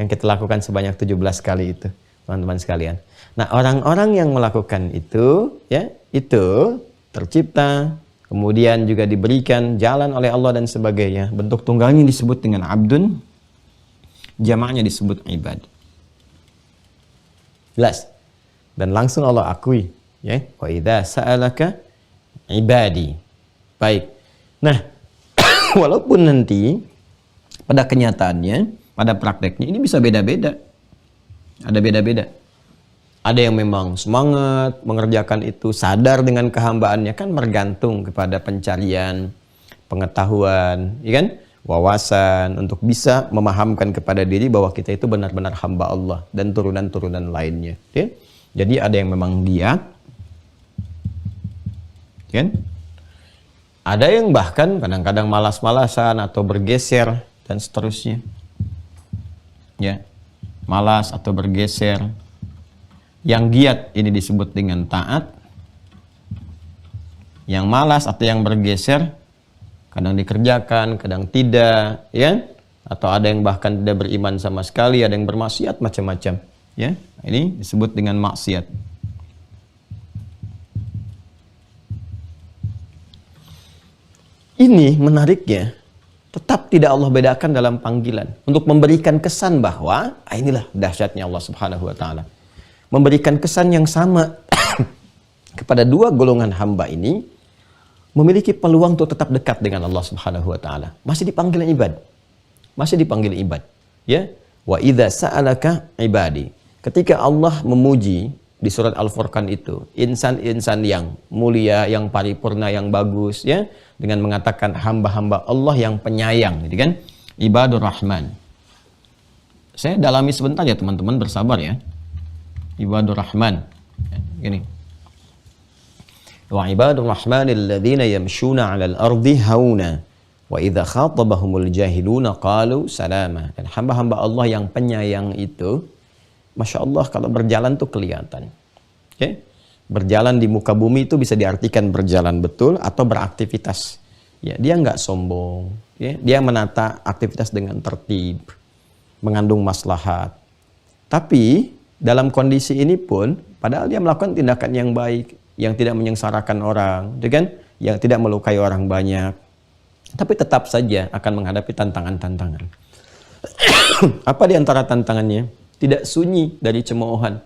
yang kita lakukan sebanyak 17 kali itu, teman-teman sekalian. Nah, orang-orang yang melakukan itu, ya, itu tercipta, kemudian juga diberikan jalan oleh Allah dan sebagainya. Bentuk tunggalnya disebut dengan abdun, jamaknya disebut ibad. Jelas. Dan langsung Allah akui, ya, wa idza sa'alaka ibadi. Baik. Nah, walaupun nanti pada kenyataannya, pada prakteknya ini bisa beda-beda. Ada beda-beda. Ada yang memang semangat mengerjakan itu, sadar dengan kehambaannya, kan bergantung kepada pencarian, pengetahuan, ya kan? Wawasan untuk bisa memahamkan kepada diri bahwa kita itu benar-benar hamba Allah dan turunan-turunan lainnya. Ya? Jadi ada yang memang giat, kan? Ada yang bahkan kadang-kadang malas-malasan atau bergeser dan seterusnya. Ya, malas atau bergeser. Yang giat ini disebut dengan taat. Yang malas atau yang bergeser kadang dikerjakan, kadang tidak, ya. Atau ada yang bahkan tidak beriman sama sekali, ada yang bermaksiat macam-macam, ya. Ini disebut dengan maksiat. Ini menariknya, tetap tidak Allah bedakan dalam panggilan untuk memberikan kesan bahwa inilah dahsyatnya Allah Subhanahu wa taala. Memberikan kesan yang sama kepada dua golongan hamba ini memiliki peluang untuk tetap dekat dengan Allah Subhanahu wa taala. Masih dipanggil ibad. Masih dipanggil ibad, ya. Wa idza sa'alaka ibadi. Ketika Allah memuji di surat Al-Furqan itu insan-insan yang mulia, yang paripurna, yang bagus, ya, dengan mengatakan hamba-hamba Allah yang penyayang, gitu kan? Ibadur Rahman. Saya dalami sebentar ya teman-teman, bersabar ya. Ibadur Rahman. Ya, gini. Wa ibadur rahmanil ladzina yamshuna 'alal ardi hauna wa idza khatabahumul jahiluna qalu salama. Dan hamba-hamba Allah yang penyayang itu, Masya Allah, kalau berjalan tuh kelihatan. Okay? Berjalan di muka bumi itu bisa diartikan berjalan betul atau beraktivitas. Ya, dia nggak sombong. Ya? Dia menata aktivitas dengan tertib, mengandung maslahat. Tapi dalam kondisi ini pun, padahal dia melakukan tindakan yang baik, yang tidak menyengsarakan orang, kan? Yang tidak melukai orang banyak. Tapi tetap saja akan menghadapi tantangan-tantangan. Apa di antara tantangannya? Tidak sunyi dari cemoohan,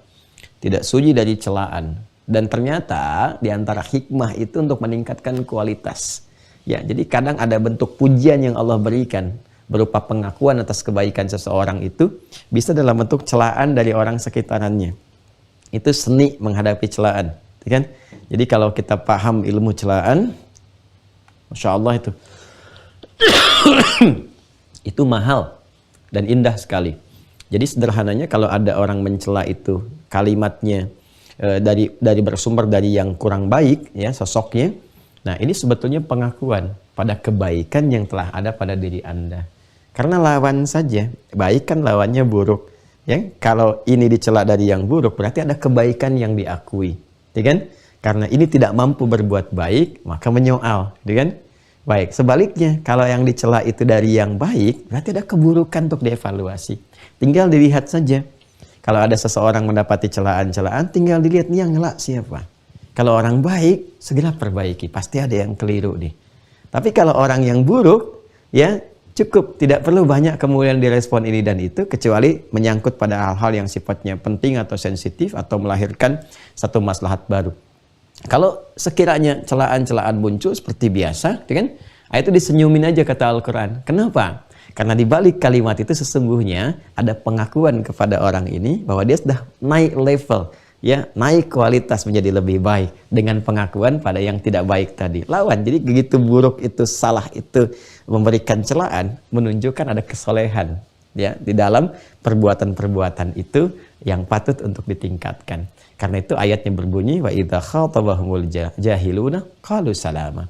tidak sunyi dari celaan. Dan ternyata di antara hikmah itu untuk meningkatkan kualitas. Ya, jadi kadang ada bentuk pujian yang Allah berikan berupa pengakuan atas kebaikan seseorang itu bisa dalam bentuk celaan dari orang sekitarannya. Itu seni menghadapi celaan, kan? Jadi kalau kita paham ilmu celaan, Masya Allah itu mahal dan indah sekali. Jadi sederhananya kalau ada orang mencela itu kalimatnya dari bersumber dari yang kurang baik, ya, sosoknya. Nah, ini sebetulnya pengakuan pada kebaikan yang telah ada pada diri Anda. Karena lawan saja, baik kan lawannya buruk. Ya, kalau ini dicela dari yang buruk, berarti ada kebaikan yang diakui. Ya kan? Karena ini tidak mampu berbuat baik, maka menyoal. Ya kan? Baik, sebaliknya, kalau yang dicela itu dari yang baik, berarti ada keburukan untuk dievaluasi. Tinggal dilihat saja. Kalau ada seseorang mendapati celaan-celaan, tinggal dilihat nih yang ngelak siapa. Kalau orang baik, segera perbaiki. Pasti ada yang keliru nih. Tapi kalau orang yang buruk, ya cukup. Tidak perlu banyak kemudian direspon ini dan itu, kecuali menyangkut pada hal-hal yang sifatnya penting atau sensitif atau melahirkan satu maslahat baru. Kalau sekiranya celaan-celaan muncul seperti biasa, kan? Itu disenyumin aja kata Al-Quran. Kenapa? Karena di balik kalimat itu sesungguhnya ada pengakuan kepada orang ini bahwa dia sudah naik level, ya, naik kualitas menjadi lebih baik dengan pengakuan pada yang tidak baik tadi. Lawan, jadi begitu buruk itu, salah itu, memberikan celaan, menunjukkan ada kesolehan, ya, di dalam perbuatan-perbuatan itu yang patut untuk ditingkatkan. Karena itu ayatnya berbunyi wa idza khatabahumul jahiluna qalu salama.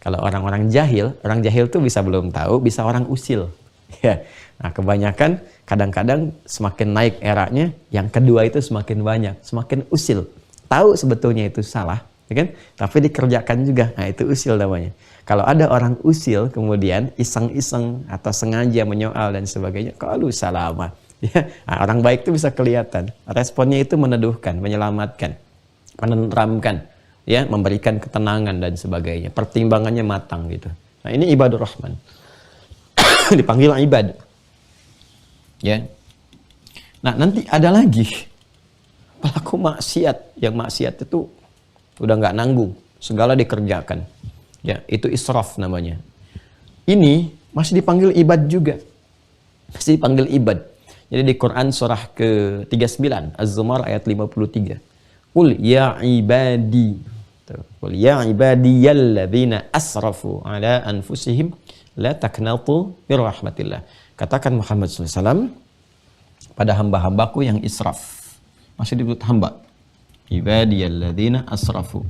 Kalau orang jahil tuh bisa belum tahu, bisa orang usil. Ya. Nah, kebanyakan kadang-kadang semakin naik eranya, yang kedua itu semakin banyak, semakin usil. Tahu sebetulnya itu salah, ya kan? Tapi dikerjakan juga. Nah, itu usil namanya. Kalau ada orang usil kemudian iseng-iseng atau sengaja menyoal dan sebagainya, qalu salama. Ya, nah, orang baik itu bisa kelihatan. Responnya itu meneduhkan, menyelamatkan, menenteramkan, ya, memberikan ketenangan dan sebagainya. Pertimbangannya matang gitu. Nah, ini ibadur rahman. Dipanggil ibad. Ya. Nah, nanti ada lagi pelaku maksiat. Yang maksiat itu udah nggak nanggung, segala dikerjakan. Ya, itu israf namanya. Ini masih dipanggil ibad juga. Masih dipanggil ibad. Jadi di Quran surah ke-39, Az-Zumar ayat 53. Qul ya ibadi. Qul ya ibadiyalladzina asrafu ala anfusihim la taqnatu mir rahmatillah. Katakan Muhammad SAW pada hamba-hambaku yang israf. Masih disebut hamba. Ibadiyalladzina asrafu.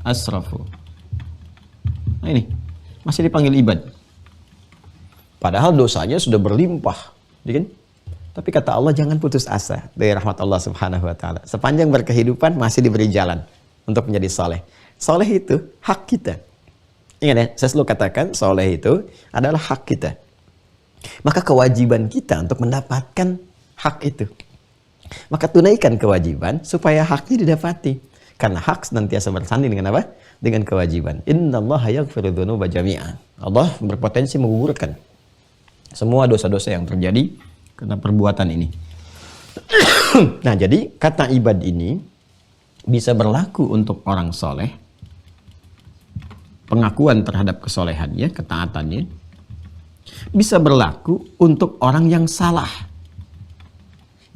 Asrafu. Nah ini masih dipanggil ibad. Padahal dosanya sudah berlimpah, kan? Tapi kata Allah jangan putus asa dari rahmat Allah Subhanahu wa taala. Sepanjang berkehidupan masih diberi jalan untuk menjadi soleh. Soleh itu hak kita. Ingat ya, saya selalu katakan soleh itu adalah hak kita. Maka kewajiban kita untuk mendapatkan hak itu. Maka tunaikan kewajiban supaya haknya didapati. Karena hak senantiasa bersanding dengan apa? Dengan kewajiban. Innallaha yaghfiru dzunuba jami'an. Allah berpotensi menggugurkan semua dosa-dosa yang terjadi karena perbuatan ini. Nah, jadi kata ibad ini bisa berlaku untuk orang soleh, pengakuan terhadap kesolehannya, ketaatannya. Bisa berlaku untuk orang yang salah,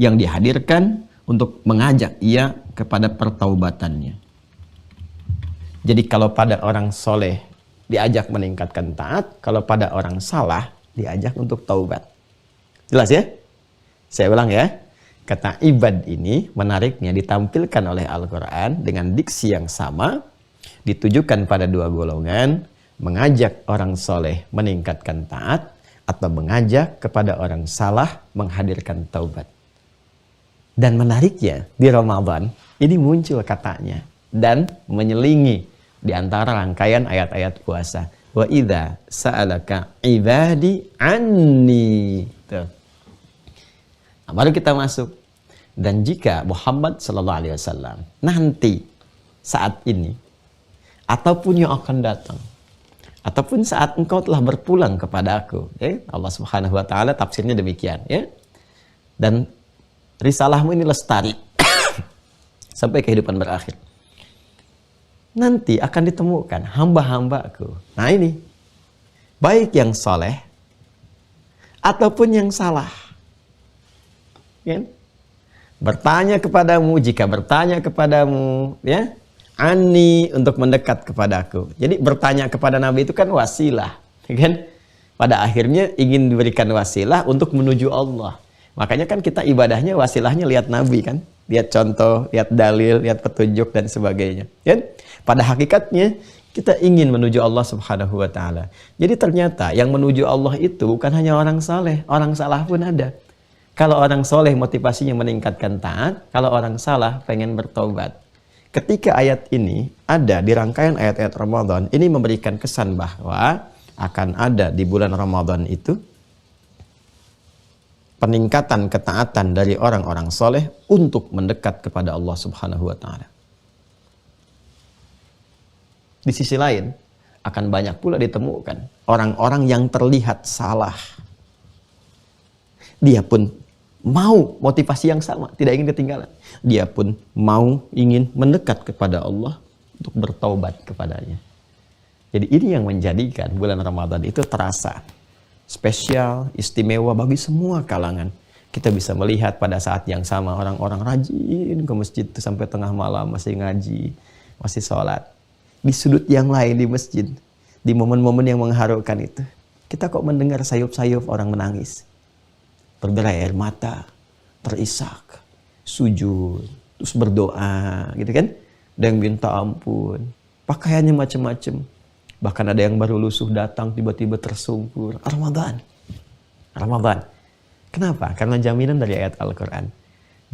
yang dihadirkan untuk mengajak ia kepada pertaubatannya. Jadi kalau pada orang soleh diajak meningkatkan taat, kalau pada orang salah diajak untuk taubat. Jelas ya? Saya ulang ya. Kata ibad ini menariknya ditampilkan oleh Al-Quran dengan diksi yang sama, ditujukan pada dua golongan, mengajak orang soleh meningkatkan taat, atau mengajak kepada orang salah menghadirkan taubat. Dan menariknya di Ramadan ini muncul katanya dan menyelingi di antara rangkaian ayat-ayat puasa. Wa idza sa'alaka ibadi anni. Tuh. Nah, baru kita masuk. Dan jika Muhammad sallallahu alaihi wasallam nanti saat ini ataupun yang akan datang ataupun saat engkau telah berpulang kepada aku, ya, Allah Subhanahu wa taala tafsirnya demikian, ya. Dan risalahmu ini lestari sampai kehidupan berakhir. Nanti akan ditemukan hamba-hambaku. Nah ini, baik yang soleh ataupun yang salah. Ya? Bertanya kepadamu, jika bertanya kepadamu, ya, ani untuk mendekat kepadaku. Jadi bertanya kepada Nabi itu kan wasilah, kan? Pada akhirnya ingin diberikan wasilah untuk menuju Allah. Makanya kan kita ibadahnya wasilahnya lihat Nabi kan, lihat contoh, lihat dalil, lihat petunjuk dan sebagainya. Kan? Pada hakikatnya kita ingin menuju Allah Subhanahu wa taala. Jadi ternyata yang menuju Allah itu bukan hanya orang saleh, orang salah pun ada. Kalau orang soleh motivasinya meningkatkan taat, kalau orang salah pengen bertobat. Ketika ayat ini ada di rangkaian ayat-ayat Ramadan, ini memberikan kesan bahwa akan ada di bulan Ramadan itu peningkatan ketaatan dari orang-orang soleh untuk mendekat kepada Allah Subhanahu wa taala. Di sisi lain, akan banyak pula ditemukan orang-orang yang terlihat salah. Dia pun mau motivasi yang sama, tidak ingin ketinggalan. Dia pun mau ingin mendekat kepada Allah untuk bertaubat kepadanya. Jadi ini yang menjadikan bulan Ramadan itu terasa spesial, istimewa bagi semua kalangan. Kita bisa melihat pada saat yang sama orang-orang rajin ke masjid itu sampai tengah malam masih ngaji, masih sholat. Di sudut yang lain di masjid, di momen-momen yang mengharukan itu, kita kok mendengar sayup-sayup orang menangis, berderai air mata, terisak, sujud, terus berdoa, gitu kan? Dan minta ampun. pakaiannya macam-macam. Bahkan ada yang baru lusuh datang tiba-tiba tersungkur. Ramadan. Kenapa? Karena jaminan dari ayat Al-Quran.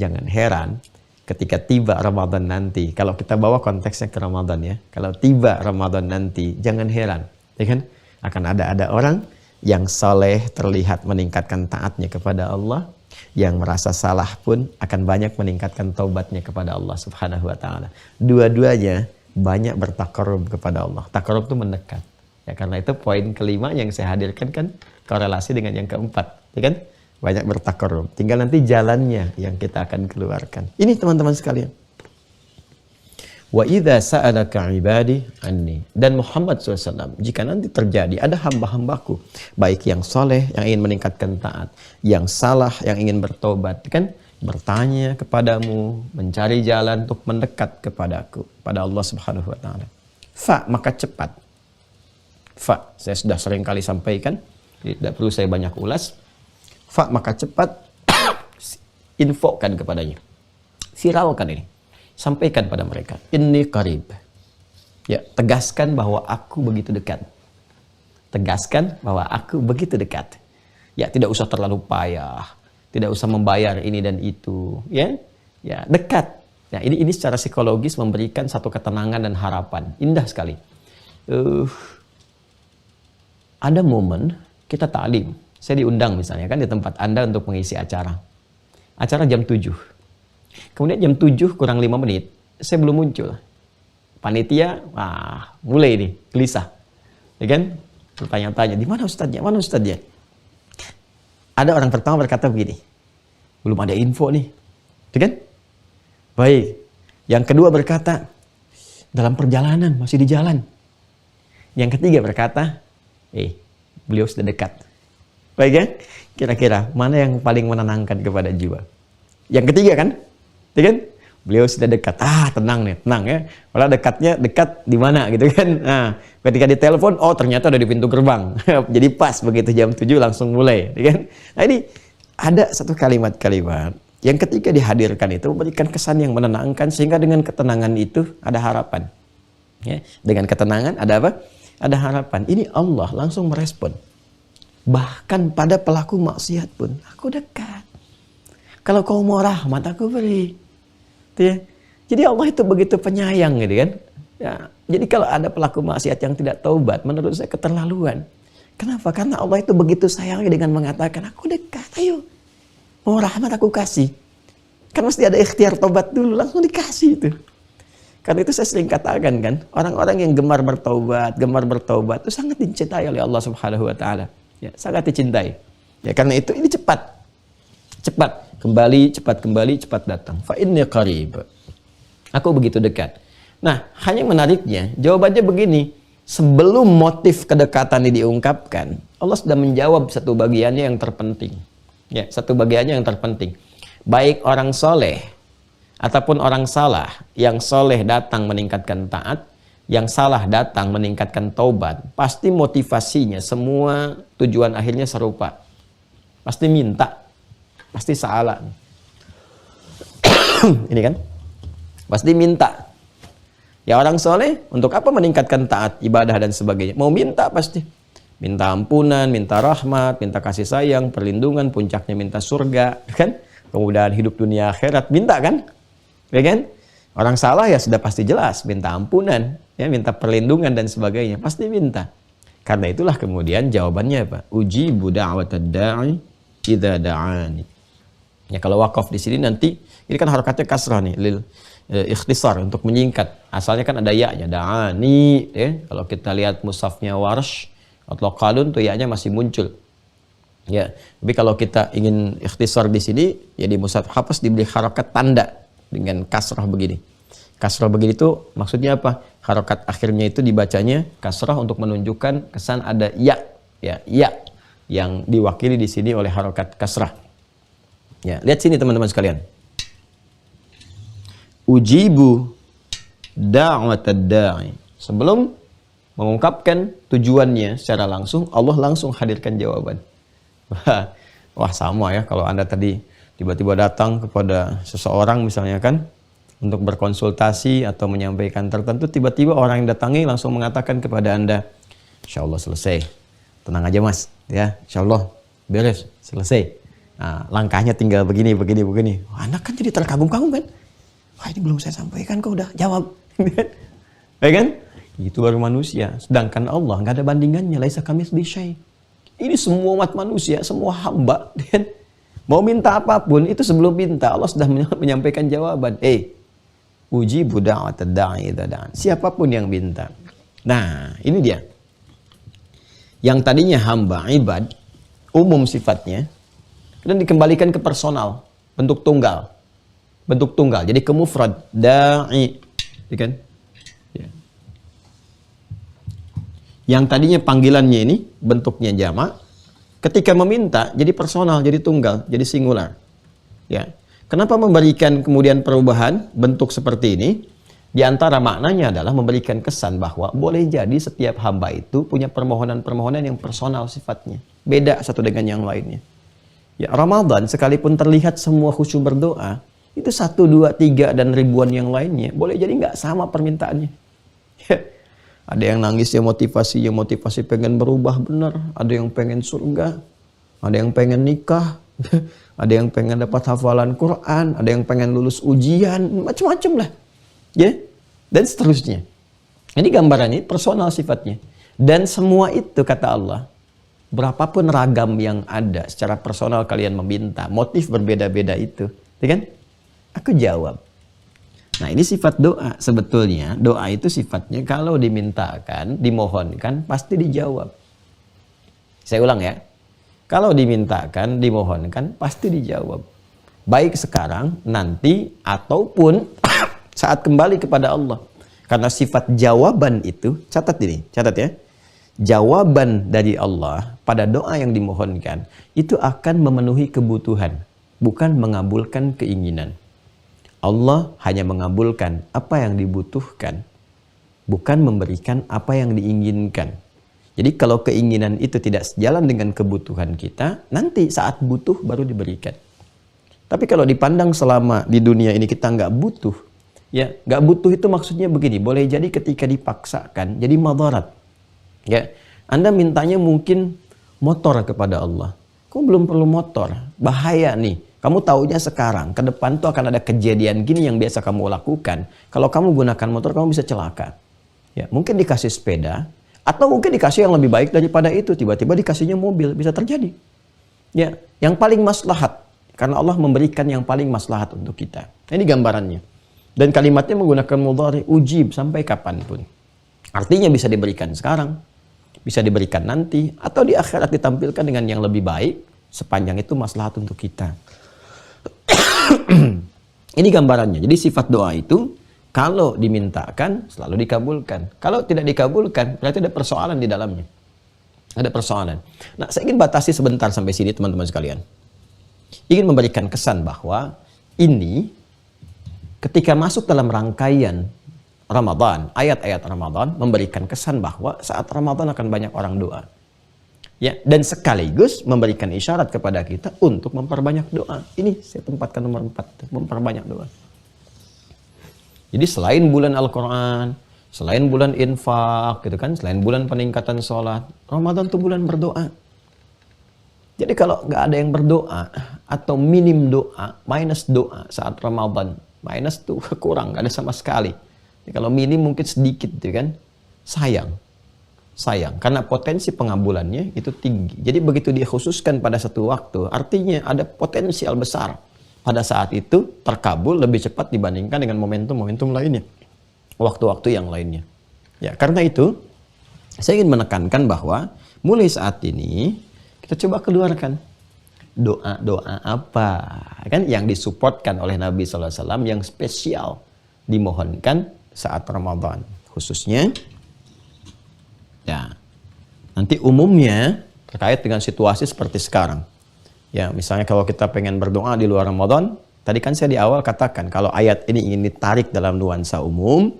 Jangan heran ketika tiba Ramadan nanti. Kalau kita bawa konteksnya ke Ramadan ya. Kalau tiba Ramadan nanti, jangan heran. Ya kan? Akan ada orang yang soleh terlihat meningkatkan taatnya kepada Allah. Yang merasa salah pun akan banyak meningkatkan taubatnya kepada Allah Subhanahu wa ta'ala. Dua-duanya banyak bertakarub kepada Allah. Takarub itu mendekat. Ya, karena itu poin kelima yang saya hadirkan kan korelasi dengan yang keempat. Ya kan? Banyak bertakarub. Tinggal nanti jalannya yang kita akan keluarkan. Ini teman-teman sekalian. Wa idza sa'alaka ibadi anni. Dan Muhammad SAW, jika nanti terjadi ada hamba-hambaku, baik yang soleh, yang ingin meningkatkan taat, yang salah, yang ingin bertobat, kan? Bertanya kepadamu, mencari jalan untuk mendekat kepadaku, pada Allah Subhanahu wa ta'ala. Maka cepat. Saya sudah sering kali sampaikan, tidak perlu saya banyak ulas. Maka cepat infokan kepadanya. Viralkan ini. Sampaikan pada mereka. Inni qarib. Ya, tegaskan bahwa aku begitu dekat. Tegaskan bahwa aku begitu dekat. Ya, tidak usah terlalu payah. Tidak usah membayar ini dan itu, ya, dekat. Ya, ini secara psikologis memberikan satu ketenangan dan harapan. Indah sekali. Ada momen kita ta'lim. Saya diundang misalnya kan di tempat Anda untuk mengisi acara. Acara jam 7. Kemudian jam 7 kurang 5 menit, saya belum muncul. Panitia, mulai nih, gelisah. Ya kan? Bertanya-tanya, di mana ustadznya? Mana ustadznya? Ada orang pertama berkata begini, belum ada info nih. Ya kan? Baik. Yang kedua berkata, dalam perjalanan, masih di jalan. Yang ketiga berkata, beliau sudah dekat. Baik ya? Kira-kira mana yang paling menenangkan kepada jiwa? Yang ketiga kan? Ya kan? Beliau sudah dekat. Tenang nih, tenang ya. Kalau dekatnya dekat di mana gitu kan? Nah, ketika ditelepon, ternyata udah di pintu gerbang. Jadi pas begitu jam 7 langsung mulai, ya kan? Nah, ini ada satu kalimat-kalimat yang ketika dihadirkan itu memberikan kesan yang menenangkan, sehingga dengan ketenangan itu ada harapan. Ya, dengan ketenangan ada apa? Ada harapan. Ini Allah langsung merespon. Bahkan pada pelaku maksiat pun, aku dekat. Kalau kau mau rahmat, aku beri. Ya. Jadi Allah itu begitu penyayang gitu kan. Ya. Jadi kalau ada pelaku maksiat yang tidak taubat, menurut saya keterlaluan. Kenapa? Karena Allah itu begitu sayangnya dengan mengatakan, aku dekat, ayo. Mau rahmat aku kasih. Kan mesti ada ikhtiar taubat dulu, langsung dikasih itu. Karena itu saya sering katakan kan, orang-orang yang gemar bertaubat itu sangat dicintai oleh Allah Subhanahu wa ta'ala. Ya, sangat dicintai. Ya, karena itu ini cepat kembali, cepat datang. Fa inni qarib. Aku begitu dekat. Nah, hanya menariknya, jawabannya begini. Sebelum motif kedekatan ini diungkapkan, Allah sudah menjawab satu bagiannya yang terpenting. Ya, satu bagiannya yang terpenting. Baik orang soleh ataupun orang salah, yang soleh datang meningkatkan taat, yang salah datang meningkatkan taubat, pasti motivasinya semua tujuan akhirnya serupa. Pasti minta, pasti salah. Ini kan? Pasti minta. Ya orang soleh untuk apa meningkatkan taat, ibadah dan sebagainya? Mau minta pasti. Minta ampunan, minta rahmat, minta kasih sayang, perlindungan, puncaknya minta surga, kan? Kemudahan hidup dunia akhirat, minta kan? Ya kan? Orang salah ya sudah pasti jelas, minta ampunan, ya, minta perlindungan dan sebagainya, pasti minta. Karena itulah kemudian jawabannya apa? Ujibu da'watad da'i idza da'ani. Ya kalau wakaf di sini nanti ini kan harokatnya kasrah nih, lil ikhtisar untuk menyingkat. Asalnya kan ada ya-nya, da'ani, ya. Kalau kita lihat mushafnya Warsh atau Qalun tuh ya-nya masih muncul. Ya, tapi kalau kita ingin ikhtisar di sini, ya di mushaf Hafs diberi harokat tanda dengan kasrah begini. Kasrah begini itu maksudnya apa? Harokat akhirnya itu dibacanya kasrah untuk menunjukkan kesan ada ya, yang diwakili di sini oleh harokat kasrah. Ya, lihat sini teman-teman sekalian. Ujibu da'watad da'i. Sebelum mengungkapkan tujuannya secara langsung, Allah langsung hadirkan jawaban. Wah sama ya kalau Anda tadi tiba-tiba datang kepada seseorang misalnya kan, untuk berkonsultasi atau menyampaikan tertentu, tiba-tiba orang yang datangi langsung mengatakan kepada Anda, insya Allah selesai, tenang aja mas, ya, insya Allah beres, selesai. Nah, langkahnya tinggal begini. Wah, anak kan jadi terkagum-kagum kan? Wah, ini belum saya sampaikan kok udah jawab. Ya kan? Itu baru manusia. Sedangkan Allah nggak ada bandingannya. Laisa kamitslihi syai'. Ini semua umat manusia, semua hamba. Dan mau minta apapun, itu sebelum minta Allah sudah menyampaikan jawaban. Ujibu da'watad da'i idza da'an. Siapapun yang minta. Nah, ini dia. Yang tadinya hamba, ibad, umum sifatnya, dan dikembalikan ke personal, bentuk tunggal. Jadi ke mufrad, da'i. Ya kan? Ya. Yang tadinya panggilannya ini bentuknya jamak, ketika meminta jadi personal, jadi tunggal, jadi singular. Ya. Kenapa memberikan kemudian perubahan bentuk seperti ini? Di antara maknanya adalah memberikan kesan bahwa boleh jadi setiap hamba itu punya permohonan-permohonan yang personal sifatnya. Beda satu dengan yang lainnya. Ya, Ramadan sekalipun terlihat semua khusyuk berdoa, itu 1, 2, 3 dan ribuan yang lainnya boleh jadi nggak sama permintaannya. Ya. Ada yang nangis ya motivasi pengen berubah benar, ada yang pengen surga, ada yang pengen nikah, ada yang pengen dapat hafalan Quran, ada yang pengen lulus ujian, macam-macam lah. Ya, dan seterusnya. Ini gambarannya personal sifatnya. Dan semua itu kata Allah, berapapun ragam yang ada secara personal kalian meminta, motif berbeda-beda itu, ya kan? Aku jawab. Nah, ini sifat doa. Sebetulnya doa itu sifatnya kalau dimintakan, dimohonkan, pasti dijawab. Saya ulang ya. Kalau dimintakan, dimohonkan, pasti dijawab. Baik sekarang, nanti, ataupun saat kembali kepada Allah. Karena sifat jawaban itu, catat ya. Jawaban dari Allah pada doa yang dimohonkan, itu akan memenuhi kebutuhan, bukan mengabulkan keinginan. Allah hanya mengabulkan apa yang dibutuhkan, bukan memberikan apa yang diinginkan. Jadi kalau keinginan itu tidak sejalan dengan kebutuhan kita, nanti saat butuh baru diberikan. Tapi kalau dipandang selama di dunia ini kita nggak butuh, ya nggak butuh itu maksudnya begini, boleh jadi ketika dipaksakan jadi madarat. Ya, Anda mintanya mungkin motor kepada Allah. Kok belum perlu motor? Bahaya nih. Kamu taunya sekarang, ke depan tuh akan ada kejadian gini yang biasa kamu lakukan. Kalau kamu gunakan motor, kamu bisa celaka. Ya, mungkin dikasih sepeda, atau mungkin dikasih yang lebih baik daripada itu. Tiba-tiba dikasihnya mobil, bisa terjadi. Ya, yang paling maslahat. Karena Allah memberikan yang paling maslahat untuk kita. Ini gambarannya. Dan kalimatnya menggunakan mudhari, ujib, sampai kapanpun. Artinya bisa diberikan sekarang, bisa diberikan nanti, atau di akhirat ditampilkan dengan yang lebih baik, sepanjang itu maslahat untuk kita. Ini gambarannya. Jadi sifat doa itu kalau dimintakan selalu dikabulkan. Kalau tidak dikabulkan berarti ada persoalan di dalamnya. Ada persoalan. Nah, saya ingin batasi sebentar sampai sini teman-teman sekalian. Ingin memberikan kesan bahwa ini ketika masuk dalam rangkaian Ramadan, ayat-ayat Ramadan memberikan kesan bahwa saat Ramadan akan banyak orang doa. Ya, dan sekaligus memberikan isyarat kepada kita untuk memperbanyak doa. Ini saya tempatkan nomor 4, memperbanyak doa. Jadi selain bulan Al-Quran, selain bulan infak, gitu kan, selain bulan peningkatan sholat, Ramadan itu bulan berdoa. Jadi kalau nggak ada yang berdoa atau minim doa, minus doa saat Ramadan, minus tuh kurang, nggak ada sama sekali. Jadi kalau minim mungkin sedikit, gitu kan, sayang, karena potensi pengabulannya itu tinggi. Jadi begitu dikhususkan pada satu waktu, artinya ada potensial besar. Pada saat itu terkabul lebih cepat dibandingkan dengan momentum-momentum lainnya. Waktu-waktu yang lainnya. Ya, karena itu saya ingin menekankan bahwa mulai saat ini kita coba keluarkan doa-doa apa kan yang disupportkan oleh Nabi SAW yang spesial dimohonkan saat Ramadan. Khususnya ya, nanti umumnya terkait dengan situasi seperti sekarang. Ya, misalnya kalau kita pengen berdoa di luar Ramadan, tadi kan saya di awal katakan kalau ayat ini ingin ditarik dalam nuansa umum,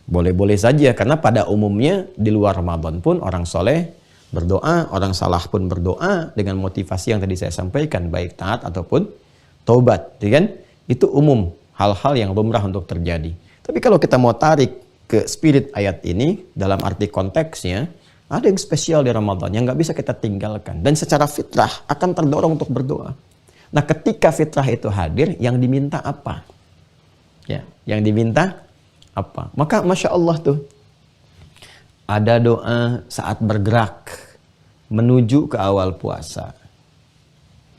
boleh-boleh saja karena pada umumnya di luar Ramadan pun orang soleh berdoa, orang salah pun berdoa dengan motivasi yang tadi saya sampaikan, baik taat ataupun taubat, ya kan? Itu umum hal-hal yang lumrah untuk terjadi. Tapi kalau kita mau tarik ke spirit ayat ini, dalam arti konteksnya, ada yang spesial di Ramadan yang nggak bisa kita tinggalkan. Dan secara fitrah akan terdorong untuk berdoa. Nah, ketika fitrah itu hadir, yang diminta apa? Ya, yang diminta apa? Maka Masya Allah tuh, ada doa saat bergerak menuju ke awal puasa.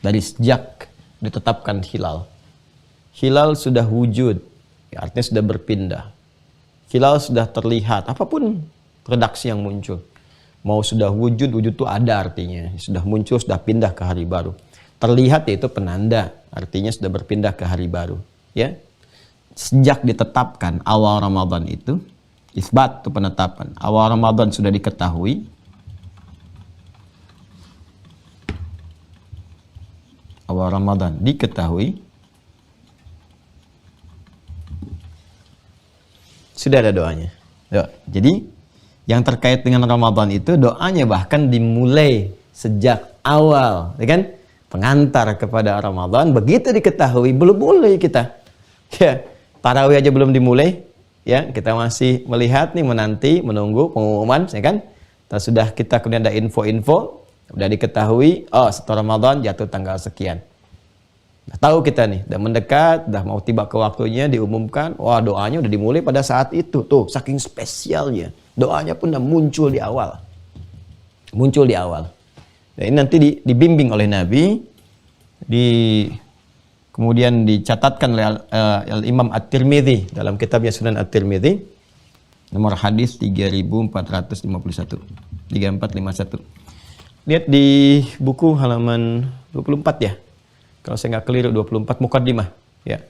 Dari sejak ditetapkan hilal. Hilal sudah wujud, ya, artinya sudah berpindah. Hilal sudah terlihat, apapun redaksi yang muncul. Mau sudah wujud, wujud itu ada artinya. Sudah muncul, sudah pindah ke hari baru. Terlihat yaitu penanda, artinya sudah berpindah ke hari baru. Ya, sejak ditetapkan awal Ramadan itu, isbat itu penetapan. Awal Ramadan sudah diketahui. Awal Ramadan diketahui. Sudah ada doanya. Jadi yang terkait dengan Ramadan itu doanya bahkan dimulai sejak awal, ya kan? Pengantar kepada Ramadan. Begitu diketahui belum boleh kita. Ya, tarawih aja belum dimulai, ya, kita masih melihat nih, menanti, menunggu pengumuman, ya kan? Sudah kita kemudian ada info-info, udah diketahui, oh setelah Ramadan jatuh tanggal sekian. Udah tahu kita nih, udah mendekat, udah mau tiba ke waktunya, diumumkan, wah doanya udah dimulai pada saat itu. Tuh, saking spesialnya. Doanya pun udah muncul di awal. Muncul di awal. Nah, ini nanti dibimbing oleh Nabi, kemudian dicatatkan oleh Imam At-Tirmidzi dalam kitabnya Sunan At-Tirmidzi, nomor hadis 3451. 3451. Lihat di buku halaman 24 ya. Kalau saya nggak keliru 24 mukaddimah, ya.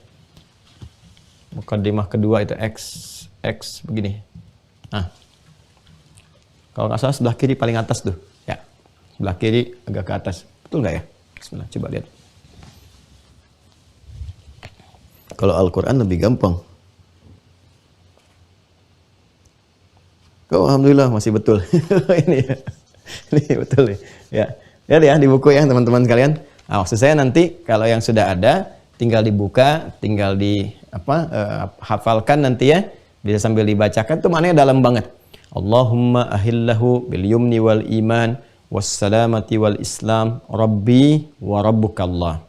Mukaddimah kedua itu X begini. Nah. Kalau nggak salah sebelah kiri paling atas tuh, ya. Sebelah kiri agak ke atas. Betul nggak ya? Bismillah, coba lihat. Kalau Al-Quran lebih gampang. Oh, alhamdulillah masih betul. Ini ya. Ini betul nih. Ya. Lihat ya di buku ya teman-teman sekalian. Nah, maksud saya nanti kalau yang sudah ada tinggal dibuka, tinggal hafalkan nanti ya. Bisa sambil dibacakan tuh maknanya dalam banget. Allahumma ahillahu bil yumni wal iman wassalamati wal islam rabbi wa rabbukallah.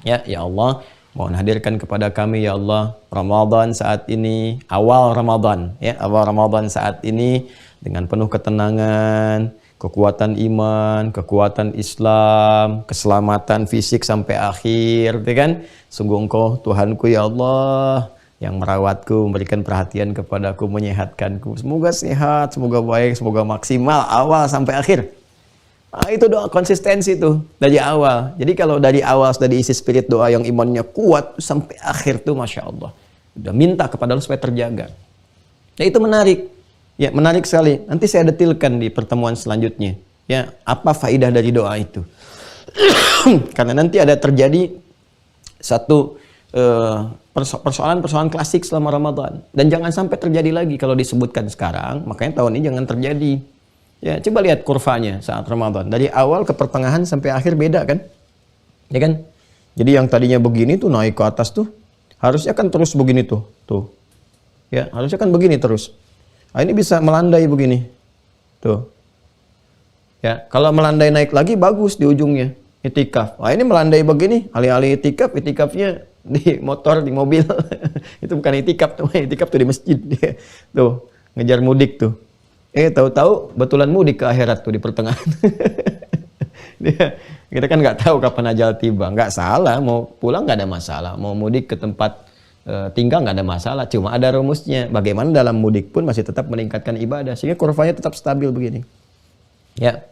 Ya Allah, mohon hadirkan kepada kami ya Allah Ramadan saat ini, awal Ramadan ya, awal Ramadan saat ini dengan penuh ketenangan, kekuatan iman, kekuatan Islam, keselamatan fisik sampai akhir, ya kan? Sungguh Engkau Tuhanku ya Allah yang merawatku, memberikan perhatian kepadaku, menyehatkanku. Semoga sehat, semoga baik, semoga maksimal awal sampai akhir. Nah, itu doa konsistensi tuh dari awal. Jadi kalau dari awal sudah diisi spirit doa yang imannya kuat sampai akhir tuh Masya Allah. Udah minta kepada Allah supaya terjaga. Nah itu menarik. Ya menarik sekali. Nanti saya detilkan di pertemuan selanjutnya. Ya apa faidah dari doa itu. Karena nanti ada terjadi satu persoalan-persoalan klasik selama Ramadan. Dan jangan sampai terjadi lagi kalau disebutkan sekarang. Makanya tahun ini jangan terjadi. Ya, coba lihat kurvanya saat Ramadan. Dari awal ke pertengahan sampai akhir beda kan? Ya kan? Jadi yang tadinya begini tuh naik ke atas tuh. Harusnya kan terus begini tuh. Tuh. Ya, harusnya kan begini terus. Nah, ini bisa melandai begini. Tuh. Ya, kalau melandai naik lagi bagus di ujungnya. Itikaf. Nah, ini melandai begini. Alih-alih itikafnya di motor, di mobil. Itu bukan itikaf tuh. Itikaf tuh di masjid. Tuh, ngejar mudik tuh. Tahu-tahu betulan mudik ke akhirat tuh di pertengahan. Kita kan nggak tahu kapan ajal tiba. Nggak salah, mau pulang nggak ada masalah. Mau mudik ke tempat tinggal nggak ada masalah. Cuma ada rumusnya. Bagaimana dalam mudik pun masih tetap meningkatkan ibadah. Sehingga kurvanya tetap stabil begini. Ya,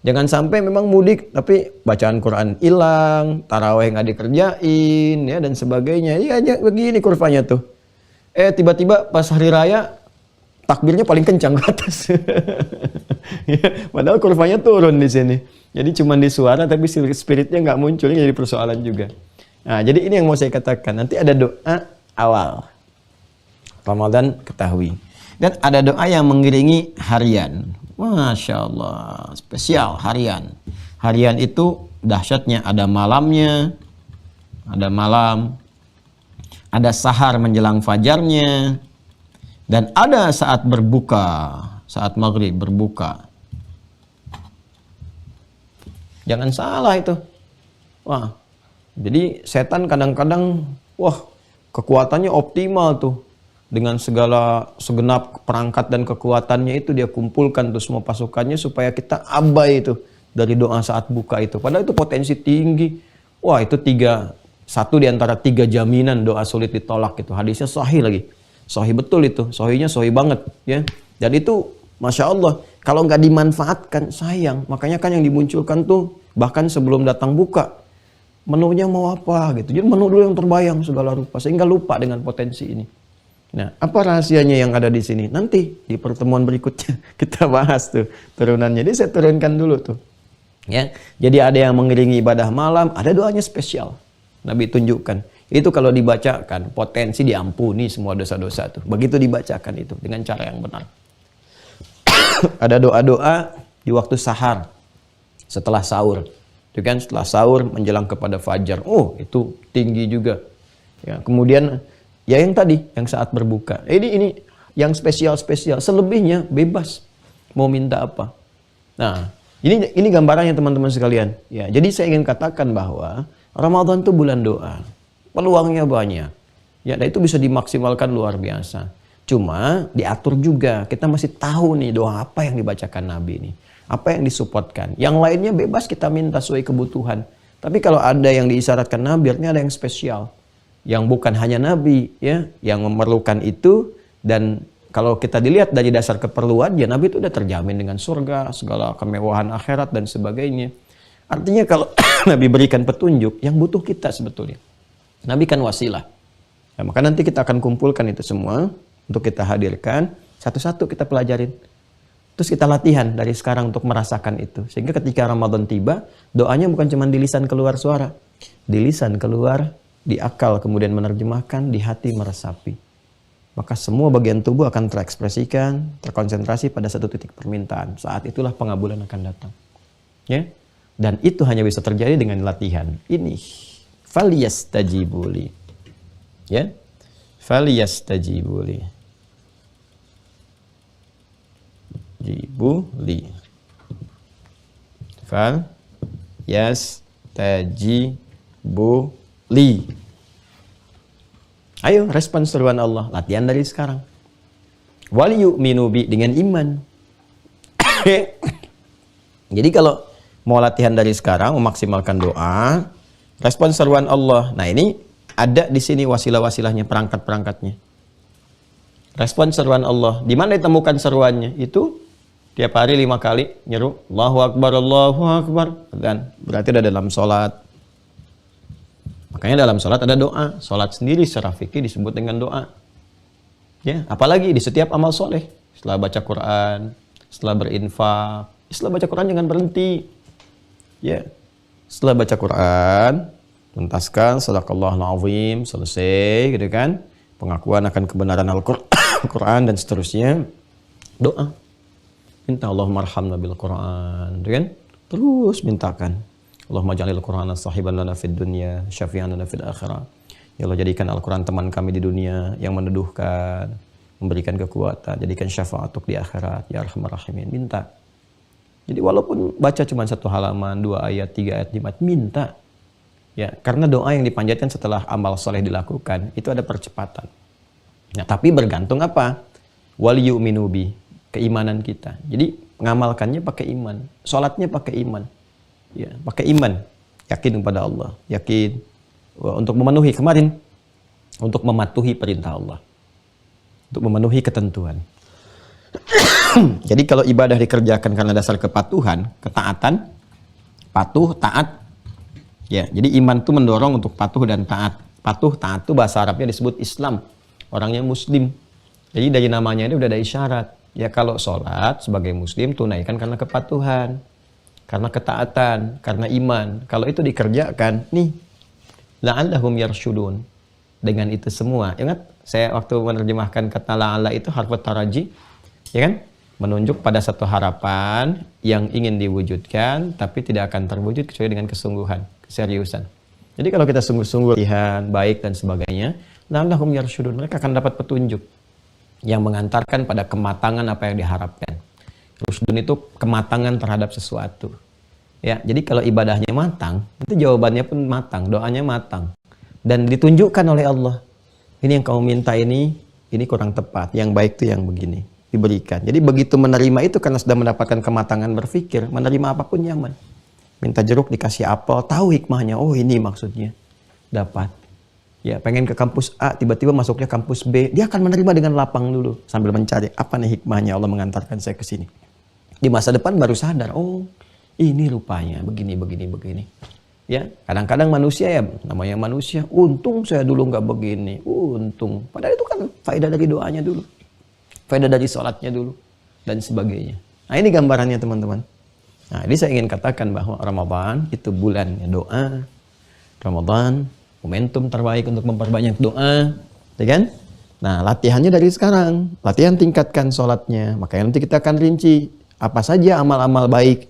jangan sampai memang mudik tapi bacaan Quran hilang, taraweh nggak dikerjain, ya dan sebagainya. Iya, begini kurvanya tuh. Tiba-tiba pas hari raya takbirnya paling kencang ke atas. Ya, padahal kurvanya turun di sini. Jadi cuma di suara tapi spiritnya nggak muncul. Ini jadi persoalan juga. Nah, jadi ini yang mau saya katakan. Nanti ada doa awal Ramadan ketahui. Dan ada doa yang mengiringi harian. Masya Allah, spesial harian. Harian itu dahsyatnya ada malamnya, ada malam, ada sahar menjelang fajarnya, dan ada saat berbuka, saat maghrib berbuka. Jangan salah itu. Wah, jadi setan kadang-kadang, wah, kekuatannya optimal tuh. Dengan segenap perangkat dan kekuatannya itu dia kumpulkan tuh semua pasukannya supaya kita abai itu dari doa saat buka itu. Padahal itu potensi tinggi. Wah, itu satu di antara 3 jaminan doa sulit ditolak itu. Hadisnya sahih lagi. Sahih betul itu. Sahihnya sahih banget ya. Dan itu Masya Allah, kalau nggak dimanfaatkan sayang. Makanya kan yang dimunculkan tuh bahkan sebelum datang buka, menunya mau apa gitu. Jadi menu dulu yang terbayang segala rupa sehingga lupa dengan potensi ini. Nah, apa rahasianya yang ada di sini? Nanti di pertemuan berikutnya kita bahas tuh turunannya. Jadi saya turunkan dulu tuh. Ya. Jadi ada yang mengiringi ibadah malam, ada doanya spesial. Nabi tunjukkan. Itu kalau dibacakan, potensi diampuni semua dosa-dosa tuh. Begitu dibacakan itu dengan cara yang benar. Ada doa-doa di waktu sahar, setelah sahur. Itu kan setelah sahur menjelang kepada fajar. Oh, itu tinggi juga. Ya, kemudian ya yang tadi, yang saat berbuka. Ini yang spesial-spesial. Selebihnya bebas. Mau minta apa. Nah, ini gambarannya teman-teman sekalian. Ya, jadi saya ingin katakan bahwa Ramadan itu bulan doa. Peluangnya banyak. Ya, dan itu bisa dimaksimalkan luar biasa. Cuma diatur juga. Kita masih tahu nih doa apa yang dibacakan Nabi ini. Apa yang disupportkan. Yang lainnya bebas kita minta sesuai kebutuhan. Tapi kalau ada yang diisyaratkan Nabi, artinya ada yang spesial. Yang bukan hanya Nabi ya, yang memerlukan itu. Dan kalau kita dilihat dari dasar keperluan, ya Nabi itu udah terjamin dengan surga, segala kemewahan akhirat dan sebagainya. Artinya kalau Nabi berikan petunjuk, yang butuh kita sebetulnya. Nabi kan wasilah. Ya, maka nanti kita akan kumpulkan itu semua untuk kita hadirkan, satu-satu kita pelajarin. Terus kita latihan dari sekarang untuk merasakan itu. Sehingga ketika Ramadan tiba, doanya bukan cuma di lisan keluar suara. Di lisan keluar, di akal kemudian menerjemahkan, di hati meresapi. Maka semua bagian tubuh akan terekspresikan, terkonsentrasi pada satu titik permintaan. Saat itulah pengabulan akan datang. Ya? Dan itu hanya bisa terjadi dengan latihan. Ini falyastajibuli. Ya? Falyastajibuli. Jibuli. Falyastajibuli. Ayo respon seruan Allah, latihan dari sekarang. Wal yu'minu bi, dengan iman. Jadi kalau mau latihan dari sekarang, memaksimalkan doa, respon seruan Allah. Nah, ini ada di sini wasilah-wasilahnya, perangkat-perangkatnya. Respon seruan Allah. Di mana ditemukan seruannya? Itu tiap hari 5 kali nyeru Allahu Akbar, Allahu Akbar. Dan berarti ada dalam sholat. Makanya dalam sholat ada doa. Sholat sendiri secara fikih disebut dengan doa. Ya, apalagi di setiap amal soleh. Setelah baca Quran, setelah berinfak. Setelah baca Quran jangan berhenti. Ya, setelah baca Quran, tuntaskan sadaqallahul azim, selesai gitu kan. Pengakuan akan kebenaran Al-Quran dan seterusnya. Doa. Minta Allahumma arhamna bil Quran, gitu kan? Terus mintakan. Allahumma ja'alil Qur'ana sahiban lana fid dunya, syafi'an lana fil akhirah. Ya Allah, jadikan Al-Quran teman kami di dunia yang meneduhkan, memberikan kekuatan, jadikan syafaat di akhirat, ya Arhamar Rahimin. Minta. Jadi walaupun baca cuma 1 halaman, 2 ayat, 3 ayat, 5 ayat, minta. Ya, karena doa yang dipanjatkan setelah amal soleh dilakukan, itu ada percepatan. Nah, tapi bergantung apa? Wal yu'minu bi, keimanan kita. Jadi ngamalkannya pakai iman, sholatnya pakai iman. Ya, pakai iman, yakin kepada Allah, yakin untuk memenuhi kemarin, untuk mematuhi perintah Allah, untuk memenuhi ketentuan. Jadi kalau ibadah dikerjakan karena dasar kepatuhan, ketaatan, patuh, taat, ya. Jadi iman itu mendorong untuk patuh dan taat. Patuh, taat itu bahasa Arabnya disebut Islam, orangnya Muslim. Jadi dari namanya ini udah ada isyarat. Ya kalau sholat sebagai Muslim tunaikan karena kepatuhan. Karena ketaatan, karena iman. Kalau itu dikerjakan, nih, la'allahum yarsyudun. Dengan itu semua. Ingat, saya waktu menerjemahkan kata la'alla itu harfut taraji, ya kan? Menunjuk pada satu harapan yang ingin diwujudkan, tapi tidak akan terwujud kecuali dengan kesungguhan, keseriusan. Jadi kalau kita sungguh-sungguh latihan, baik dan sebagainya, la'allahum yarsyudun. Mereka akan dapat petunjuk yang mengantarkan pada kematangan apa yang diharapkan. Rusdun itu kematangan terhadap sesuatu. Ya, jadi kalau ibadahnya matang, itu jawabannya pun matang, doanya matang. Dan ditunjukkan oleh Allah. Ini yang kamu minta ini kurang tepat. Yang baik itu yang begini. Diberikan. Jadi begitu menerima itu karena sudah mendapatkan kematangan berpikir, menerima apapun nyaman. Minta jeruk dikasih apel, tahu hikmahnya. Oh, ini maksudnya. Dapat. Ya, pengen ke kampus A, tiba-tiba masuknya kampus B. Dia akan menerima dengan lapang dulu sambil mencari apa nih hikmahnya Allah mengantarkan saya ke sini. Di masa depan baru sadar, oh, ini rupanya begini. Ya, kadang-kadang manusia ya, namanya manusia, untung saya dulu nggak begini, untung. Padahal itu kan faedah dari doanya dulu, faedah dari sholatnya dulu, dan sebagainya. Nah, ini gambarannya teman-teman. Nah, ini saya ingin katakan bahwa Ramadan itu bulannya doa. Ramadan, momentum terbaik untuk memperbanyak doa, ya kan? Nah, latihannya dari sekarang, latihan tingkatkan sholatnya. Makanya nanti kita akan rinci apa saja amal-amal baik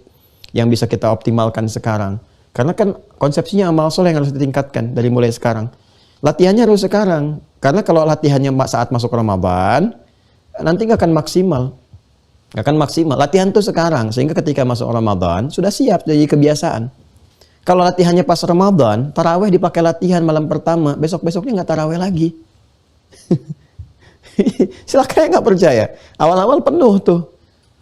yang bisa kita optimalkan sekarang. Karena kan konsepsinya amal soleh yang harus ditingkatkan dari mulai sekarang. Latihannya harus sekarang. Karena kalau latihannya saat masuk Ramadan, nanti nggak akan maksimal. Nggak akan maksimal. Latihan tuh sekarang. Sehingga ketika masuk Ramadan, sudah siap jadi kebiasaan. Kalau latihannya pas Ramadan, taraweh dipakai latihan malam pertama, besok-besoknya nggak taraweh lagi. Silakan yang nggak percaya. Awal-awal penuh tuh.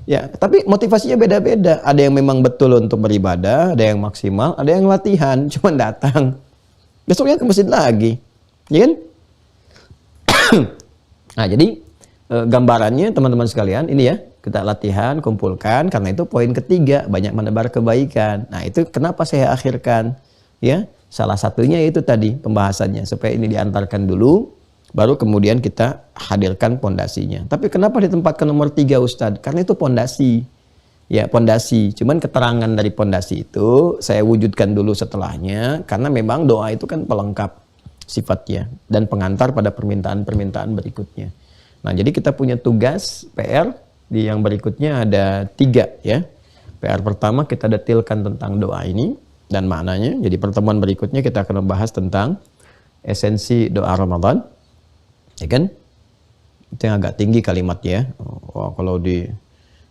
Ya, tapi motivasinya beda-beda. Ada yang memang betul untuk beribadah, ada yang maksimal, ada yang latihan, cuma datang. Besoknya ke masjid lagi. Ya kan? Nah, jadi gambarannya teman-teman sekalian, ini ya, kita latihan, kumpulkan, karena itu poin ketiga, banyak menebar kebaikan. Nah, itu kenapa saya akhirkan? Ya, salah satunya itu tadi pembahasannya, supaya ini diantarkan dulu, baru kemudian kita hadirkan pondasinya. Tapi kenapa ditempatkan nomor 3 Ustadz? Karena itu pondasi. Ya, pondasi. Cuman keterangan dari pondasi itu saya wujudkan dulu setelahnya, karena memang doa itu kan pelengkap sifatnya dan pengantar pada permintaan-permintaan berikutnya. Nah, jadi kita punya tugas PR di yang berikutnya ada 3 ya. PR pertama kita detilkan tentang doa ini dan maknanya. Jadi pertemuan berikutnya kita akan membahas tentang esensi doa Ramadan. Ya kan? Itu yang agak tinggi kalimatnya. Oh, kalau di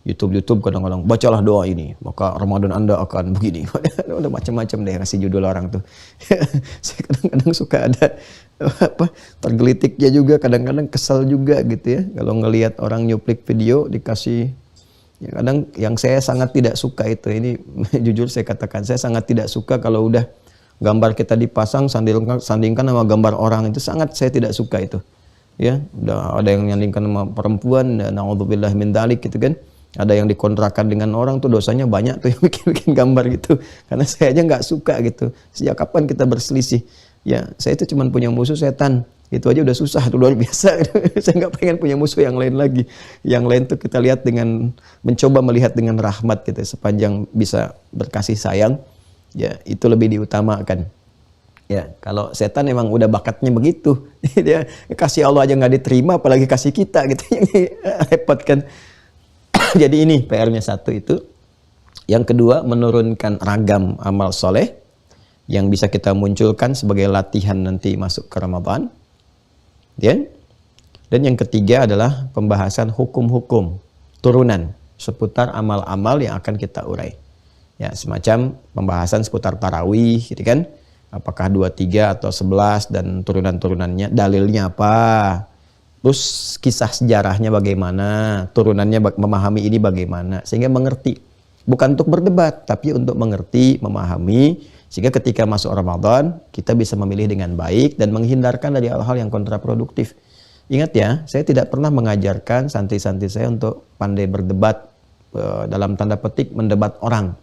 YouTube kadang-kadang bacalah doa ini, maka Ramadan Anda akan begini. Udah macam-macam deh kasih judul orang tuh. Saya kadang-kadang suka ada tergelitiknya juga, kadang-kadang kesal juga gitu ya. Kalau ngelihat orang nyuplik video dikasih, ya kadang yang saya sangat tidak suka itu. Ini jujur saya katakan, saya sangat tidak suka kalau udah gambar kita dipasang sandingkan sama gambar orang, itu sangat saya tidak suka itu. Ya, udah ada yang nyandingkan sama perempuan, naudzubillah min dzalik gitu kan. Ada yang dikontrakan dengan orang tuh dosanya banyak tuh yang bikin gambar gitu. Karena saya aja nggak suka gitu. Sejak kapan kita berselisih? Ya, saya itu cuma punya musuh setan. Itu aja udah susah, itu luar biasa. Saya nggak pengen punya musuh yang lain lagi. Yang lain tuh kita lihat dengan mencoba melihat dengan rahmat gitu. Sepanjang bisa berkasih sayang, ya itu lebih diutamakan. Ya, kalau setan emang udah bakatnya begitu, dia kasih Allah aja nggak diterima, apalagi kasih kita gitu, yang repot kan. Jadi ini PR-nya 1 itu. Yang kedua, menurunkan ragam amal soleh yang bisa kita munculkan sebagai latihan nanti masuk ke Ramadan. Ya. Dan yang ketiga adalah pembahasan hukum-hukum turunan seputar amal-amal yang akan kita urai. Ya, semacam pembahasan seputar tarawih, gitu kan? Apakah 2, 3 atau 11 dan turunan-turunannya, dalilnya apa? Terus kisah sejarahnya bagaimana? Turunannya memahami ini bagaimana? Sehingga mengerti. Bukan untuk berdebat, tapi untuk mengerti, memahami. Sehingga ketika masuk Ramadan, kita bisa memilih dengan baik dan menghindarkan dari hal-hal yang kontraproduktif. Ingat ya, saya tidak pernah mengajarkan santri-santri saya untuk pandai berdebat, dalam tanda petik mendebat orang.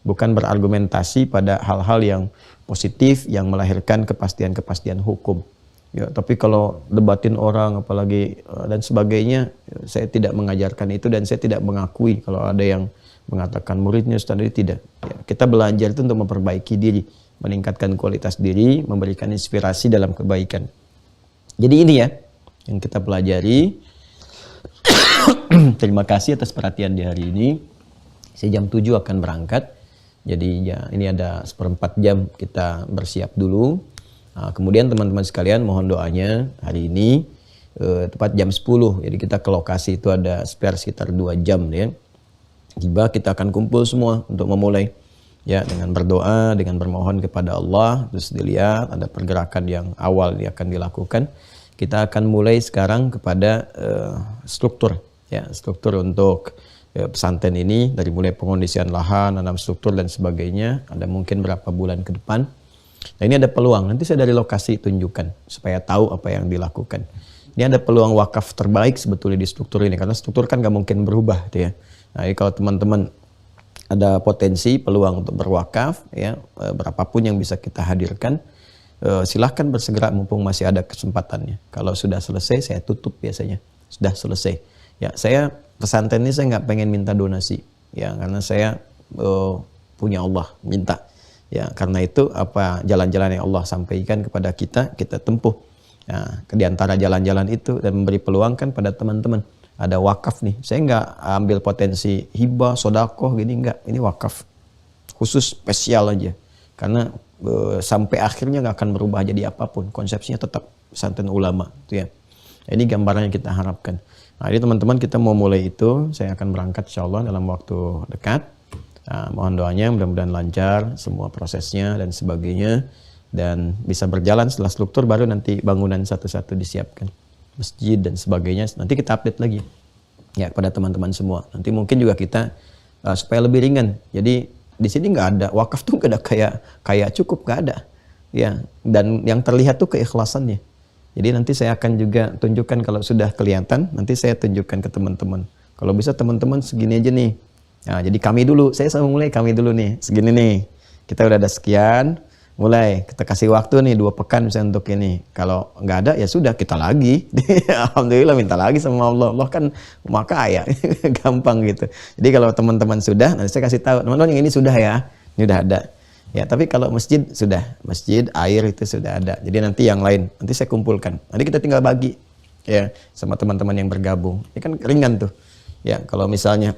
Bukan berargumentasi pada hal-hal yang positif yang melahirkan kepastian-kepastian hukum. Ya, tapi kalau debatin orang apalagi dan sebagainya, saya tidak mengajarkan itu dan saya tidak mengakui kalau ada yang mengatakan muridnya Ustaz ini tidak. Ya, kita belajar itu untuk memperbaiki diri, meningkatkan kualitas diri, memberikan inspirasi dalam kebaikan. Jadi ini ya yang kita pelajari. Terima kasih atas perhatian di hari ini. Saya jam 7 akan berangkat. Jadi ya ini ada 1/4 jam kita bersiap dulu. Kemudian teman-teman sekalian mohon doanya hari ini tepat jam 10. Jadi kita ke lokasi itu ada spare sekitar 2 jam ya. Tiba kita akan kumpul semua untuk memulai ya dengan berdoa, dengan bermohon kepada Allah. Terus dilihat ada pergerakan yang awal yang akan dilakukan. Kita akan mulai sekarang kepada struktur ya, struktur untuk pesantren ini dari mulai pengondisian lahan, nanam struktur dan sebagainya. Ada mungkin berapa bulan ke depan. Nah ini ada peluang. Nanti saya dari lokasi tunjukkan supaya tahu apa yang dilakukan. Ini ada peluang wakaf terbaik sebetulnya di struktur ini karena struktur kan gak mungkin berubah gitu ya. Nah, jadi kalau teman-teman ada potensi peluang untuk berwakaf ya, berapapun yang bisa kita hadirkan, silahkan bersegera mumpung masih ada kesempatannya. Kalau sudah selesai saya tutup biasanya. Sudah selesai. Ya, saya pesantren ini saya nggak pengen minta donasi ya karena saya punya Allah minta. Ya, karena itu apa jalan-jalan yang Allah sampaikan kepada kita, kita tempuh. Nah, di antara jalan-jalan itu dan memberi peluang kan pada teman-teman. Ada wakaf nih, saya nggak ambil potensi hibah, sodakoh gini, nggak. Ini wakaf khusus spesial aja. Karena sampai akhirnya nggak akan berubah jadi apapun. Konsepsinya tetap pesantren ulama. Itu ya. Ini gambaran yang kita harapkan. Nah, jadi teman-teman kita mau mulai itu, saya akan berangkat insya Allah dalam waktu dekat. Nah, mohon doanya mudah-mudahan lancar semua prosesnya dan sebagainya. Dan bisa berjalan setelah struktur baru nanti bangunan satu-satu disiapkan. Masjid dan sebagainya nanti kita update lagi ya kepada teman-teman semua. Nanti mungkin juga kita supaya lebih ringan. Jadi di sini nggak ada wakaf tuh nggak ada kayak cukup nggak ada ya. Dan yang terlihat tuh keikhlasannya. Jadi nanti saya akan juga tunjukkan kalau sudah kelihatan nanti saya tunjukkan ke teman-teman. Kalau bisa teman-teman segini aja nih. Nah, jadi kami dulu saya sama mulai kami dulu nih segini nih. Kita udah ada sekian. Mulai kita kasih waktu nih 2 pekan misalnya untuk ini. Kalau nggak ada ya sudah kita lagi. Alhamdulillah minta lagi sama Allah. Allah kan maha kaya, gampang gitu. Jadi kalau teman-teman sudah, nanti saya kasih tahu teman-teman yang ini sudah ya, ini udah ada. Ya tapi kalau masjid sudah, masjid air itu sudah ada. Jadi nanti yang lain nanti saya kumpulkan. Nanti kita tinggal bagi ya sama teman-teman yang bergabung. Ini kan ringan tuh. Ya kalau misalnya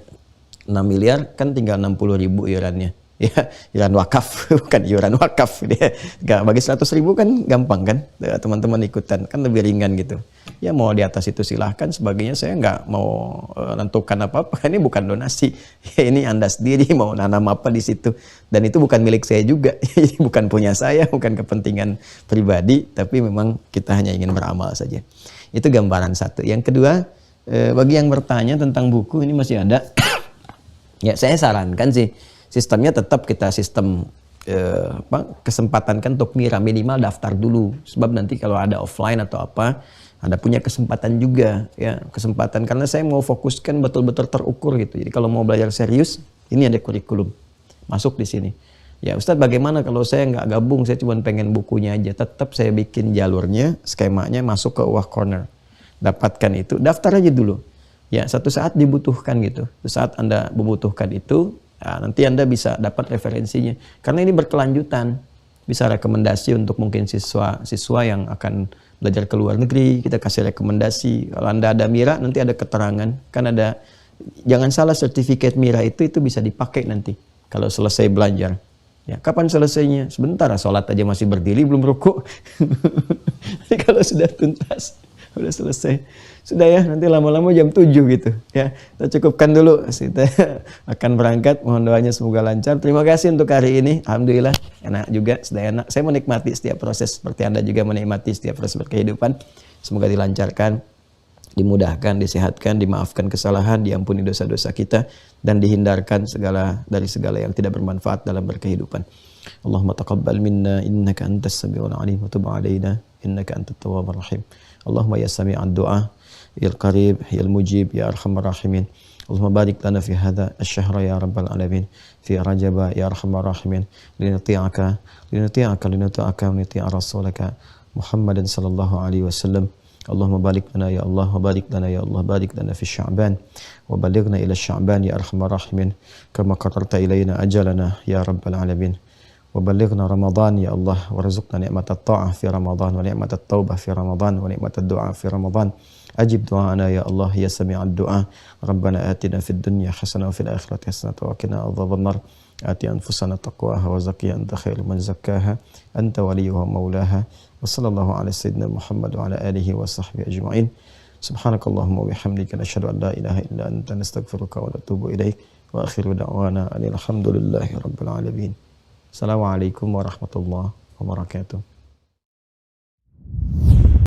6 miliar kan tinggal 60.000 iurannya. Ya, iuran wakaf, bukan iuran wakaf. Dia bagi 100.000 kan gampang kan, teman-teman ikutan kan lebih ringan gitu. Ya mau di atas itu silahkan, sebagainya saya nggak mau menentukan apa-apa. Ini bukan donasi, ya, ini Anda sendiri mau nanam apa di situ. Dan itu bukan milik saya juga, bukan punya saya, bukan kepentingan pribadi, tapi memang kita hanya ingin beramal saja. Itu gambaran satu. Yang kedua, bagi yang bertanya tentang buku ini masih ada. Ya saya sarankan sih. Sistemnya tetap kita sistem kesempatan kan untuk minimal daftar dulu. Sebab nanti kalau ada offline atau apa, ada punya kesempatan juga ya, kesempatan karena saya mau fokuskan betul-betul terukur gitu. Jadi kalau mau belajar serius, ini ada kurikulum. Masuk di sini. Ya Ustadz bagaimana kalau saya nggak gabung, saya cuma pengen bukunya aja. Tetap saya bikin jalurnya, skemanya masuk ke UAH Corner. Dapatkan itu, daftar aja dulu. Ya satu saat dibutuhkan gitu. Satu saat Anda membutuhkan itu, nah, nanti Anda bisa dapat referensinya. Karena ini berkelanjutan. Bisa rekomendasi untuk mungkin siswa yang akan belajar ke luar negeri. Kita kasih rekomendasi. Kalau Anda ada MIRA, nanti ada keterangan. Kan ada, jangan salah sertifikat MIRA itu bisa dipakai nanti. Kalau selesai belajar. Ya, kapan selesainya? Sebentar, sholat aja masih berdiri, belum rukuk. Jadi kalau sudah tuntas, sudah selesai. Sudah ya, nanti lama-lama jam 7 gitu ya. Kita cukupkan dulu, kita akan berangkat, mohon doanya semoga lancar. Terima kasih untuk hari ini, alhamdulillah enak juga, sudah enak. Saya menikmati setiap proses seperti Anda juga menikmati setiap proses berkehidupan. Semoga dilancarkan, dimudahkan, disehatkan, dimaafkan kesalahan, diampuni dosa-dosa kita dan dihindarkan dari segala yang tidak bermanfaat dalam berkehidupan. Allahumma taqabbal minna innaka antas samiul alim wa tub alaina innaka antat tawwabur rahim. Allahumma ya sami'ad du'a ya qarib ya mujib ya arhamar rahimin. Allahumma barik lana fi hadha ash-shahr ya rabbal alamin fi rajab ya arhamar rahimin linuti'aka wa nuti'a rasulaka Muhammadan sallallahu alaihi wasallam. Allahumma barik lana ya Allah wa barik lana ya Allah, barik lana fi sya'ban wa balighna ila sya'ban ya arhamar rahimin kama qatarta ilaina ajalana ya rabbal alamin. وبلغنا رمضان يا الله وارزقنا نعمة الطاعة في رمضان ونعمة التوبة في رمضان ونعمة الدعاء في رمضان أجب دعاءنا يا الله يا سميع الدعاء ربنا آتنا في الدنيا حسنة وفي الآخرة حسنة وقنا عذاب النار آت أنفسنا تقواها وزكيها أنت خير من زكاها أنت وليها ومولاها وصلى الله على سيدنا محمد وعلى آله وصحبه أجمعين سبحانك اللهم وبحمدك نشهد أن لا إله إلا أنت نستغفرك ونتوب إليك وآخر دعوانا أن الحمد لله رب العالمين. Assalamualaikum warahmatullahi wabarakatuh.